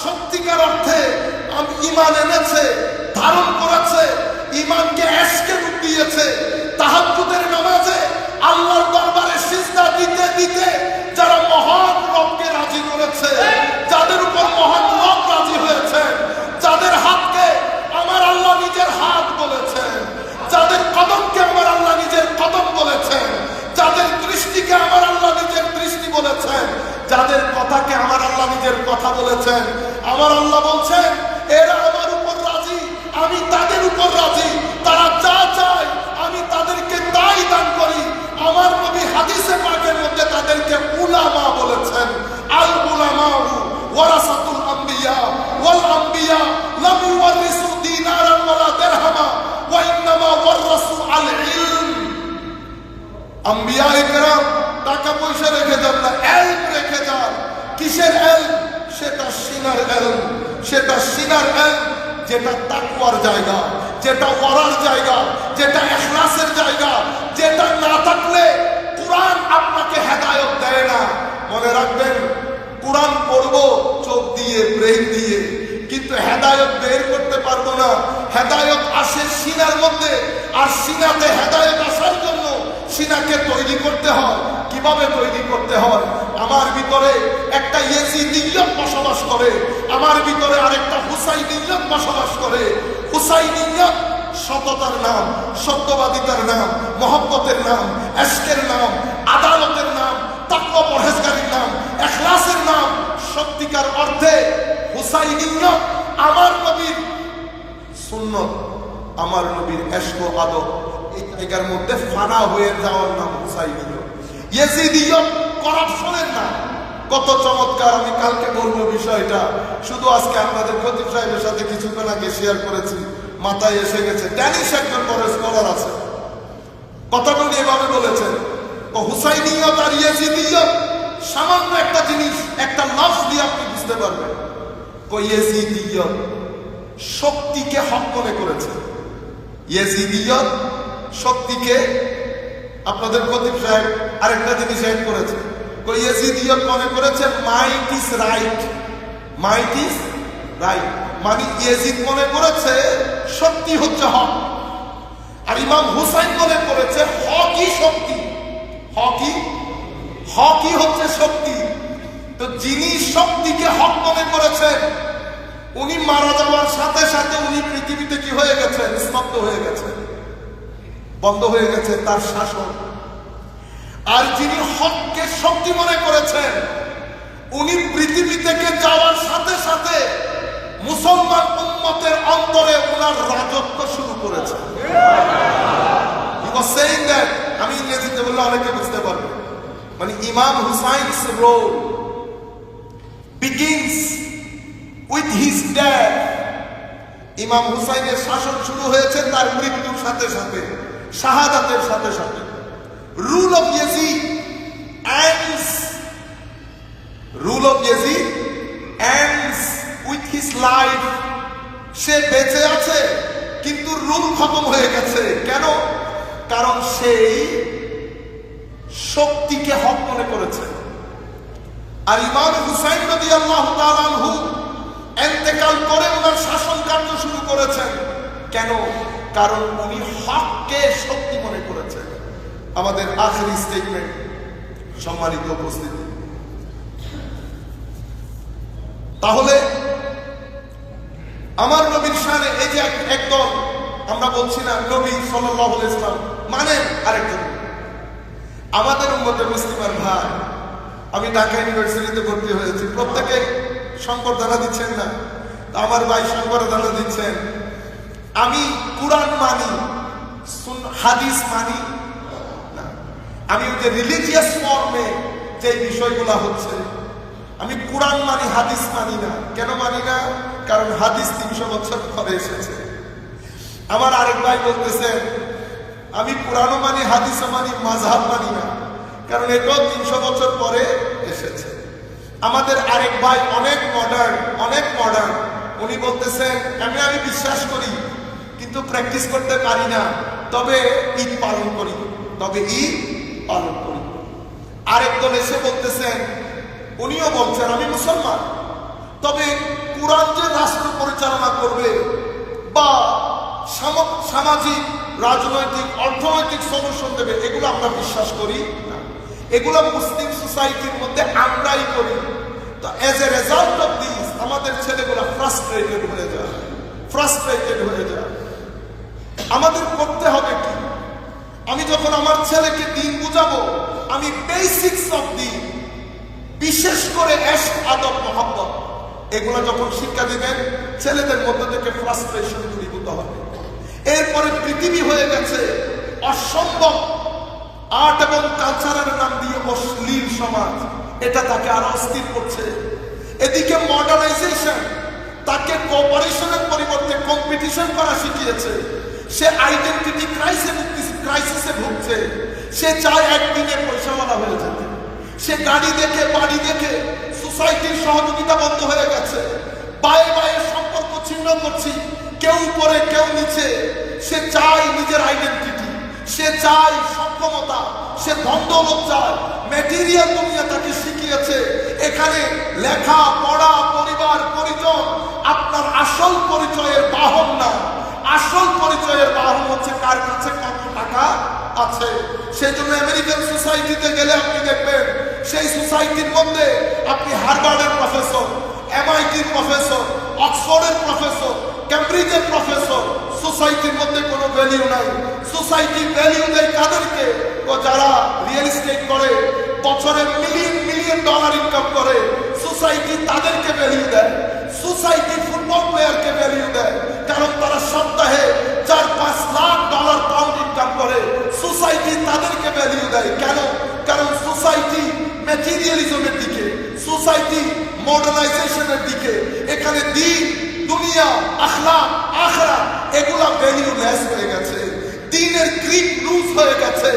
সত্যিকার অর্থে ঈমান এনেছে, ধারণ করেছে, ঈমানকে এশকে রূপ দিয়েছে, তাহাজ্জুদের নামাজে আল্লাহর দরবারে সিজদা দিতে দিতে যারা মহান রবকে রাজি করেছে, যাদের উপর মহান রব রাজি হয়েছে, যাদের হাতকে আমার আল্লাহ নিজের বলেছেন, আমার আল্লাহ বলছেন এরা আমার উপর রাজি, আমি তাদের উপর রাজি, তারা যা চায় আমি তাদেরকে তাই দান করি। আমার নবী হাদিসে পাকের মধ্যে তাদেরকে উলামা বলেছেন, আল উলামা ওয়ারাসাতুল আম্বিয়া ওয়াল আম্বিয়া লাম ইওয়ারিসু দিনারান ওয়ালা দিরহামা ওয়া ইন্নামা ওয়ারাসু আল ইলম। আম্বিয়ায়ে কেরাম টাকা পয়সা রেখে যান না, ইলম রেখে যান। কিসের ইলম? সেটা সিনার ইলম, সেটা সিনার ইলম যেটা তাকওয়ার জায়গা, যেটা ওয়ারার জায়গা, যেটা ইখলাসের জায়গা, যেটা না থাকলে কুরআন আপনাকে হেদায়েত দেয় না। মনে রাখবেন, কুরআন পড়বো চোখ দিয়ে, ব্রেন দিয়ে, কিন্তু হেদায়েত বের করতে পারবো না। হেদায়েত আসে সিনার মধ্যে, আর সিনাতে হেদায়েত আসার জন্য সিনাকে তৈরি করতে হয়। কিভাবে তৈরি করতে হয়? আমার ভিতরে একটা ইয়েজিদিয়ত বসবাস করে, আমার ভিতরে আরেকটা হুসাইনিয়ত বসবাস করে। হুসাইনিয়ত সততার নাম, সত্যবাদিতার নাম, মহব্বতের নাম, ইশকের নাম, আদালতের নাম, তাকওয়া পরহেজগারির নাম, ইখলাসের নাম। সত্যিকার অর্থে হুসাইনিয়ত আমার নবীর সুন্নত, আমার নবীর ইশক ও আদব, এই জায়গার মধ্যে ফানা হয়ে যাওয়ার নাম হুসাইনিয়ত। ইয়েজিদিয়ত করাপশনের নাম। কত চমৎকার! আমি কালকে বলবো বিষয়টা, শুধু আজকে আপনাদের খতিব সাহেবের সাথে কিছুক্ষণ আগে শেয়ার করেছি, মাথায় এসে গেছে। ড্যানিশ একজন বড় স্কলার আছে, কথাটা উনি এভাবে বলেছেন, হুসাইনিয়ত আর ইয়েজিদিয়ত সামান্য একটা জিনিস, একটা লফজ দিয়ে আপনি বুঝতে পারবেন। ইয়েজিদিয়ত শক্তিকে হক মনে করেছে, ইয়েজিদিয়ত শক্তিকে, আপনাদের খতিব সাহেব আরেকটা জিনিস এড করেছে, ইয়েজিদিয়ত মনে করেছে might is right, might is right, মানে ইয়েজিদ মনে করেছে শক্তি হচ্ছে হক, আর ইমাম হুসাইন মনে করেছে হকই শক্তি, হকই হচ্ছে শক্তি। তো যিনি শক্তিকে হক মনে করেছেন, উনি মারা যাওয়ার সাথে সাথে উনি পৃথিবীতে কি হয়ে গেছেন? স্তব্ধ হয়ে গেছেন, বন্ধ হয়ে গেছে তার শাসন। আর যিনি হককে শক্তি মনে করেছেন, উনি পৃথিবী থেকে যাওয়ার সাথে সাথে মুসলমান উম্মতের অন্তরে ওনার রাজত্ব শুরু করেছে। আমি ইংরেজিতে বললে অনেকে বুঝতে পারবে, মানে ইমাম Hussain's role begins with his death. ইমাম হুসাইনের শাসন শুরু হয়েছে তার মৃত্যুর সাথে সাথে, শাহাদাতের সাথে সাথে। Rule of Yazid ends, rule of Yazid ends with his life. সে বেঁচে আছে কিন্তু রুল খতম হয়ে গেছে। কেন? কারণ সেই শক্তিকে হক মনে করেছে। আর ইমাম হুসাইন রাদিয়াল্লাহু তাআলা আনহু ইন্তেকাল করে ওনার শাসন কার্য শুরু করেছেন। কেন? কারণ উনি হককে শক্তি মনে করেছেন। আমাদের আখেরি স্টেটমেন্ট, সম্মানিত উপস্থিতি। তাহলে আমার নবীর শানে এই যে একদল, আমরা বলছি না নবী সাল্লাল্লাহু আলাইহি ওয়াসাল্লাম মানে আরেকজন। আমাদের উম্মতে মুসলিমার ভাই, আমি ঢাকা ইউনিভার্সিটিতে ভর্তি হয়েছি, প্রত্যেকে সংবর্ধনা দিচ্ছেন না, আমার ভাই সংবর্ধনা দিচ্ছেন। আমি কুরআন মানি, হাদিস মানি না। আমি ওই যে রিলিজিয়াস ফর্মে যে বিষয়গুলো হচ্ছে, আমি কুরআন মানি, হাদিস মানি না। কেন মানি না? কারণ হাদিস 300 বছর পরে এসেছে। আমার আরেক ভাই বলতেছেন আমি কুরআনও মানি, হাদিসও মানি, মাযহাব মানি না, কারণ এটাও 300 বছর পরে এসেছে। আমাদের আরেক ভাই অনেক মডার্ন, উনি বলতেছেন আমি বিশ্বাস করি কিন্তু প্র্যাকটিস করতে পারি না, তবে ঈদ পালন করি। আরেক দল এসে বলতেছেন, উনিও বলছেন আমি মুসলমান, তবে কুরআন যে রাষ্ট্র পরিচালনা করবে বা সামাজিক, রাজনৈতিক, অর্থনৈতিক সলিউশন দেবে, এগুলো আমরা বিশ্বাস করি না। এগুলো মুসলিম সোসাইটির মধ্যে আমরাই করি। তো as a result of this আমাদের ছেলেগুলো ফ্রাস্ট্রেটেড হয়ে যায়। আমাদের করতে হবে কি? আমি যখন আমার ছেলেকে দ্বীন বুঝাবো, আমি বেসিক্স অফ দ্বীন, বিশেষ করে ইশক, আদব, মহব্বত, এগুলো যখন শিক্ষা দিবেন, ছেলেদের মধ্যে থেকে ফ্রাস্ট্রেশন দূরীভূত হবে। এরপরে পৃথিবী হয়ে গেছে অসম্ভব আর্ট এবং কালচারের নাম দিয়ে অশ্লীল সমাজ, এটা তাকে আরো অস্থির করছে। এদিকে মডার্নাইজেশন তাকে কোঅপারেশনের পরিবর্তে কম্পিটিশন করা শিখিয়েছে। সে আইডেন্টিটি ক্রাইসিসে ভুগছে। সে চায় একদিনে পয়সাওয়ালা হয়ে যেতে। সে গাড়ি দেখে, বাড়ি দেখে সোসাইটির সহযোগিতা বন্ধ হয়ে গেছে। বায়ে বায়ে সম্পর্ক ছিন্ন করছি, কেউ উপরে কেউ নিচে। সে চায় নিজের আইডেন্টিটি, সে চায় সক্ষমতা, সে ধন দৌলত চায়। ম্যাটেরিয়াল দুনিয়া তাকে শিখিয়েছে এখানে লেখা পড়া, পরিবার, পরিজন আপনার আসল পরিচয়ের বাহন না। আসল পরিচয়ের বাহন হচ্ছে কার কাছে কত টাকা আছে। সেই জন্য আমেরিকান সোসাইটিতে গেলে আপনি দেখবেন, সেই সোসাইটির মধ্যে আপনি হার্ভার্ডের প্রফেসর, এমআইটির প্রফেসর, অক্সফোর্ডের প্রফেসর, ক্যামব্রিজের প্রফেসর, সোসাইটির মধ্যে কোনো ভ্যালিউ নাই। সোসাইটি ভ্যালিউ দেয় কাদেরকে? যারা রিয়েল এস্টেট করে, বছরে মিলিয়ন মিলিয়ন ডলার ইনকাম করে, সোসাইটি তাদেরকে ভ্যালিউ দেয়। সোসাইটি ফুটবল প্লেয়ারকে ভ্যালিউ দেয়, কারণ তারা সপ্তাহে 4-5 লাখ ডলার পাউন্ড ইনকাম করে। সোসাইটি তাদেরকে ভ্যালিউ দেয়। কেন? কারণ সোসাইটি ম্যাটেরিয়ালিজমের দিকে, সোসাইটি মডার্নাইজেশনের দিকে। এখানে দিন, দুনিয়া, আখলাক, আখিরাত এগুলা ভ্যালুলেস হয়ে গেছে। দিনের গ্রিপ লুজ হয়ে গেছে।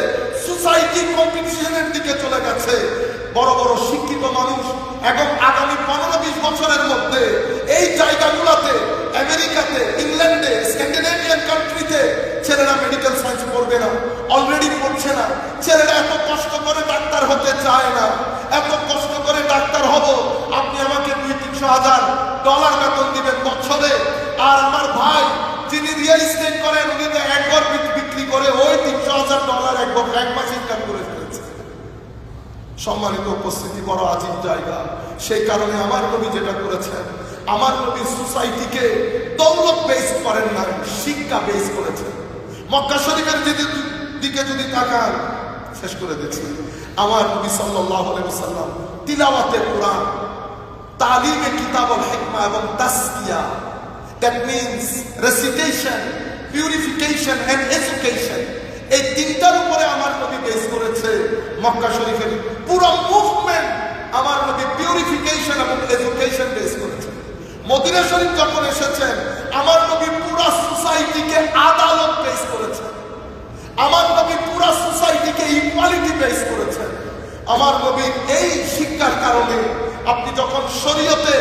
সোসাইটি কম্পিটিশনের দিকে চলে গেছে। বড় বড় শিক্ষিত মানুষ এবং আগামী 15-20 বছরের মধ্যে এই জায়গাগুলোতে, আমেরিকাতে, ইংল্যান্ডে, স্ক্যান্ডিনেভিয়ান কান্ট্রিতে ছেলেরা মেডিকেল সায়েন্স পড়বে না, অলরেডি পড়ছে না। ছেলেরা এত কষ্ট করে ডাক্তার হতে চায় না। এত কষ্ট করে ডাক্তার হব, আপনি আমাকে 200-300 হাজার ডলার বেতন দিবেন বছরে, আর আমার ভাই যিনি রিয়েল এস্টেট করেন উনি তো একবার বিক্রি করে ওই 300 হাজার ডলার এক মাস ইনকাম করে ফেলেছে। সম্মানিত উপস্থিতি, বড় আজীব জায়গা। সেই কারণে আমার নবী যেটা করেছেন, আমার নবী সোসাইটিকে দৌলত বেস করেন না, শিক্ষা বেস করেছেন। মক্কা শরীফের দিকে যদি তাকান, শেষ করে দিচ্ছি, আমার নবী সাল্লাল্লাহু আলাইহি ওয়াসাল্লাম তিলাওয়াতে কোরআন, তালিমে কিতাবুল হিকমা এবং তাসকিয়া, that means recitation, purification and education, এই তিনটার উপরে আমার নবী বেস করেছে। মক্কা শরীফের পুরো মুভমেন্ট আমার নবী পিউরিফিকেশন এবং এডুকেশন বেস করেছেন। মদিনা শরীফ যখন এসেছেন, আমার নবী পুরো সোসাইটিকে আদালত বেস করেছেন। আমার নবী পুরো সোসাইটিকে ইকুয়ালিটি বেস করেছেন। আমার নবী এই শিক্ষার কারণে আপনি যখন শরীয়তে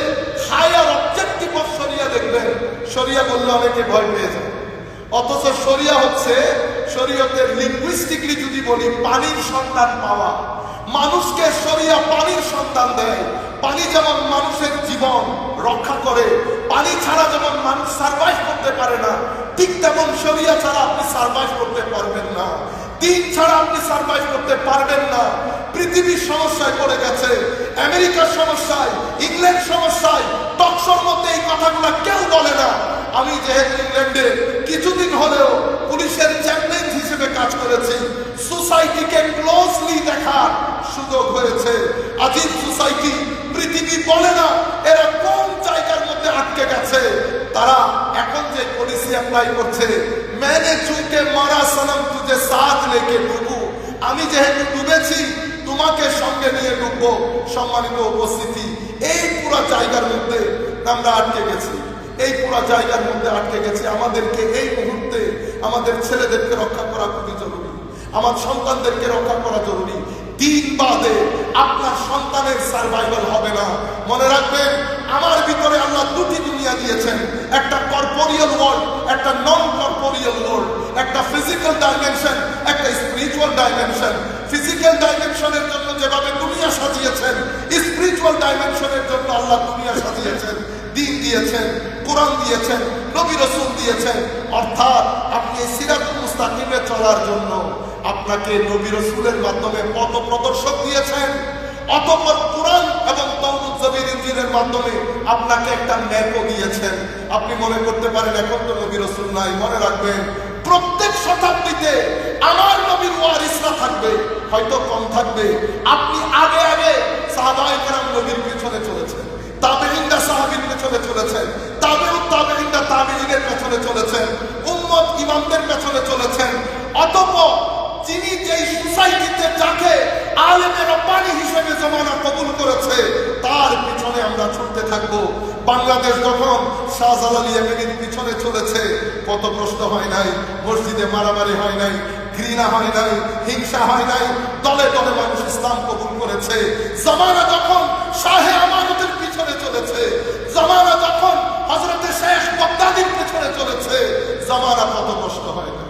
হায়ার অবজেক্টিভ অফ শরিয়া দেখবেন, শরিয়া বললে অনেকে ভয় পেয়ে যায়। অথচ শরিয়া হচ্ছে, শরীয়তের লিঙ্গুইস্টিকলি যদি বলি, পানির সন্ধান পাওয়া। মানুষকে শরিয়া পানির সন্ধান দেয়। পানি যেমন মানুষের জীবন রক্ষা করে, পানি ছাড়া যেমন মানুষ সার্ভাইভ করতে পারে না, ঠিক তেমন শরিয়া ছাড়া আপনি সার্ভাইভ করতে পারবেন না। দিন ছাড়া আপনি সার্ভাইভ করতে পারবেন না। পৃথিবীর সমস্যায় পড়ে গেছে, আমেরিকার সমস্যায়, ইংল্যান্ড সমস্যায়। টকশোর মধ্যে এই কথাগুলো কেউ বলে না। আমি যেহেতু ইংল্যান্ডে কিছুদিন হলেও পুলিশের চ্যাম্পিয়ন হিসেবে কাজ করেছি, সোসাইটিকে ক্লোজলি দেখার সুযোগ হয়েছে। আজীব সোসাইটি, পৃথিবী বলে না এরা কোন জায়গার মধ্যে আটকে গেছে। তারা এখন যে পলিসি অ্যাপ্লাই করছে, मैंने चूंकि मारा सनम तुझे साथ लेके डूबू, আমি যেহেতু ডুবেছি তোমাকে সঙ্গে নিয়ে ডুববো। সম্মানিত উপস্থিতি, এই পুরো জায়গার মধ্যে আমরা আটকে গেছি। এই পুরো জায়গার মধ্যে আটকে গেছে। আমাদেরকে এই মুহূর্তে আমাদের ছেলেদেরকে রক্ষা করা খুবই জরুরি। আমার সন্তানদেরকে রক্ষা করা জরুরি। দিন বাদে আপনার সন্তানের সার্ভাইভাল হবে না। মনে রাখবেন, আমার ভিতরে আল্লাহ দুটি দুনিয়া দিয়েছেন, একটা কর্পোরিয়াল ওয়ার্ল্ড, একটা নন কর্পোরিয়াল ওয়ার্ল্ড, একটা ফিজিক্যাল ডাইমেনশন, একটা স্পিরিচুয়াল ডাইমেনশন। ফিজিক্যাল ডাইমেনশনের জন্য যেভাবে দুনিয়া সাজিয়েছেন, স্পিরিচুয়াল ডাইমেনশনের জন্য আল্লাহ দুনিয়া সাজিয়েছেন। দিন দিয়েছেন, কোরআন দিয়েছেন, নবী রাসূল দিয়েছেন। অর্থাৎ আপনি সিরাতুল মুস্তাকিমে চলার জন্য আপনাকে নবী রাসূলের মাধ্যমে পথ প্রদর্শক দিয়েছেন। অতঃপর কোরআন এবং তাওরাত, জবুর, ইনজিলের মাধ্যমে আপনাকে একটা ম্যাপও দিয়েছেন। আপনি মনে করতে পারেন এখন তো নবী রাসূল নাই। মনে রাখবেন, প্রত্যেক শতাব্দীতে আমার নবীর ওয়ারিসরা থাকবে, হয়তো কম থাকবে। আপনি আগে আগে সাহাবায়ে কেরাম নবীর পিছনে চলেছেন, তাবেঈনরা সাহাবীর পেছনে চলেছেন, তাবেউত তাবেঈনরা তাবেঈনের পেছনে চলেছেন, উম্মত ইমামদের পেছনে চলেছেন। অতঃপর যিনি যেই সোসাইটিতে যাকে আলেমে রব্বানি হিসেবে জমানা কবুল করেছে তার পিছনে আমরা ছুটতে থাকবো। বাংলাদেশ যখন শাহজালাল ইয়েমেনির পিছনে চলেছে, কত প্রশ্ন হয় নাই, মসজিদে মারামারি হয় নাই, ঘৃণা হয় নাই, হিংসা হয় নাই, দলে দলে মানুষ ইসলাম কবুল করেছে। জামানা যখন শাহে আমানতের পিছনে চলেছে, জামানা যখন হযরতে শেখ বাগদাদির পিছনে চলেছে, জামানা কত কষ্ট হয় না,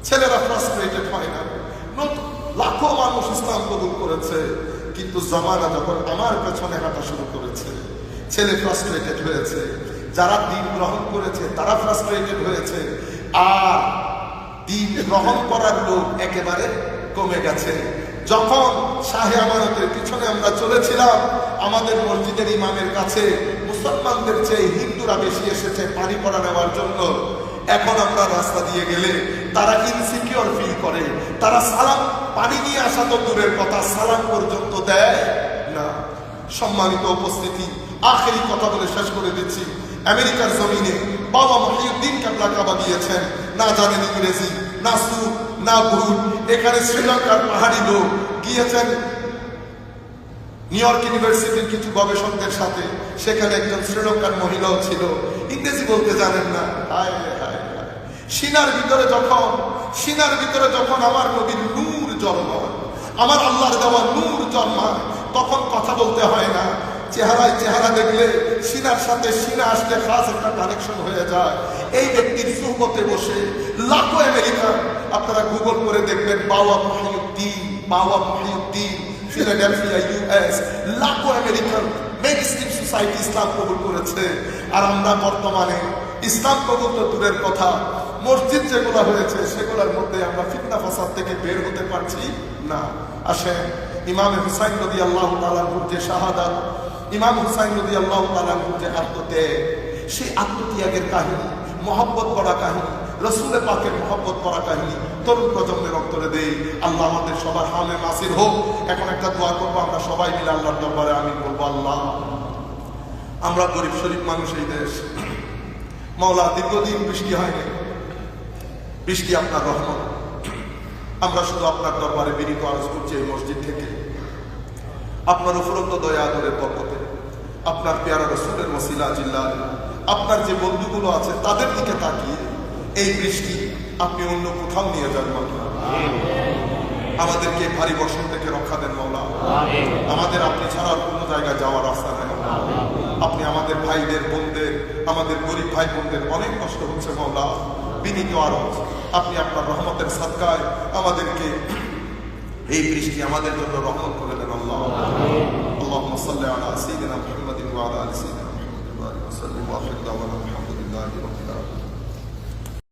ছেলেরা ফ্রাস্ট্রেটেড হয় না, লাখো মানুষ ইসলাম কবুল করেছে। কিন্তু জামানা যখন আমার পেছনে হাঁটা শুরু করেছে, ছেলে ফ্রাস্ট্রেটেড হয়েছে, যারা দিন গ্রহণ করেছে তারা ফ্রাস্ট্রেটেড হয়েছে, আর দিন গ্রহণ করার লোক একেবারে কমে গেছে। যখন শাহে আমানতের পিছনে আমরা চলেছিলাম, আমাদের মসজিদের ইমামের কাছে মুসলমানদের চেয়ে হিন্দুরা বেশি এসেছে পানি পড়া নেওয়ার জন্য। এখন আমরা রাস্তা দিয়ে গেলে তারা ইনসিকিউর ফিল করে, তারা সালাম, পানি নিয়ে আসা তো দূরের কথা, সালাম পর্যন্ত দেয় না। সম্মানিত উপস্থিতি, আখেরি কথা বলে শেষ করে দিচ্ছি। আমেরিকার জমিনে বাবা মহিউদ্দিন কেবলা কাবা গিয়েছেন, না জানেন ইংরেজি, না সুর, না ভুট। এখানে শ্রীলঙ্কার পাহাড়ি লোক গিয়েছেন নিউ ইয়র্ক ইউনিভার্সিটির কিছু গবেষকদের সাথে, সেখানে একজন শ্রীলঙ্কার মহিলাও ছিল, ইংরেজি বলতে জানেন না। হায় হায় হায়, সিনার ভিতরে যখন আমার নবীর নূর জন্মায়, আমার আল্লাহর দেওয়া নূর জন্মায়, তখন কথা বলতে হয় না, চেহারায় চেহারা দেখলে সিনার সাথে সিনা আসলে খাস একটা কানেকশন হয়ে যায়। এই ব্যক্তির সুহবতে বসে লাখো আমেরিকান, আপনারা গুগল করে দেখবেন বাবা মহিউদ্দিন ফিলাডেলফিয়া ইউএস, লাখো আমেরিকান মেইনস্ট্রিম সোসাইটি ইসলাম কবুল করেছে। আর আমরা বর্তমানে ইসলাম কবুল তো দূরের কথা, মসজিদ যেগুলো হয়েছে সেগুলোর মধ্যে আমরা ফিতনা ফাসাদ থেকে বের হতে পারছি না। আসেন, ইমাম হুসাইন রাদিয়াল্লাহু তাআলা আনহুর যে শাহাদাত, ইমাম হুসাইন রাদিয়াল্লাহু তাআলা আনহুর যে আত্মত্যাগ, সেই আত্মত্যাগের কাহিনী, মহব্বত করা কাহিনী, রাসূলের পাকের মহব্বত করা কাহিনী তরুণ প্রজন্মের অন্তরে দেই। আল্লাহ আমাদের সবার হামে নাসির হোক। এখন একটা দোয়া করবো, আমরা সবাই মিলে আল্লাহর দরবারে আমিন বলবো। আল্লাহ, আমরা গরিব শরীফ মানুষ এই দেশ, মাওলা দীর্ঘদিন বৃষ্টি হয়নি, বৃষ্টি আপনার রহমত। আমরা শুধু আপনার দরবারে বিনীত আরজ করছি এই মসজিদ থেকে, আপনার উপরন্ত দয়া আদরের বরকতে, আপনার পেয়ারা রাসূলের ওসিলা জিল্লাহ, আপনার যে বন্ধুগুলো আছে তাদের দিকে তাকিয়ে এই বৃষ্টি আপনি অন্য কোথাও নিয়ে যান মাওলা। আমাদেরকে ভারী বর্ষণ থেকে রক্ষা দেন মাওলা। আমাদের আপনি ছাড়া আর কোনো জায়গায় যাওয়ার রাস্তা নেই। আপনি আমাদের ভাইদের, বোনদের, আমাদের গরিব ভাই বোনদের অনেক কষ্ট হচ্ছে মাওলা, বিনীত আরজ আপনি আপনার রহমতের সাদকায় আমাদেরকে এই বৃষ্টি আমাদের জন্য রহমত করে দেন আল্লাহ। আল্লাহুম্মা সাল্লি আলা সাইয়্যিদিনা মুহাম্মাদিন ওয়া আলা আলি সাইয়্যিদিনা মুহাম্মাদিন ওয়া সাল্লিম ওয়া আখির দাওয়ানা আলহামদুলিল্লাহি রাব্বিল আলামিন।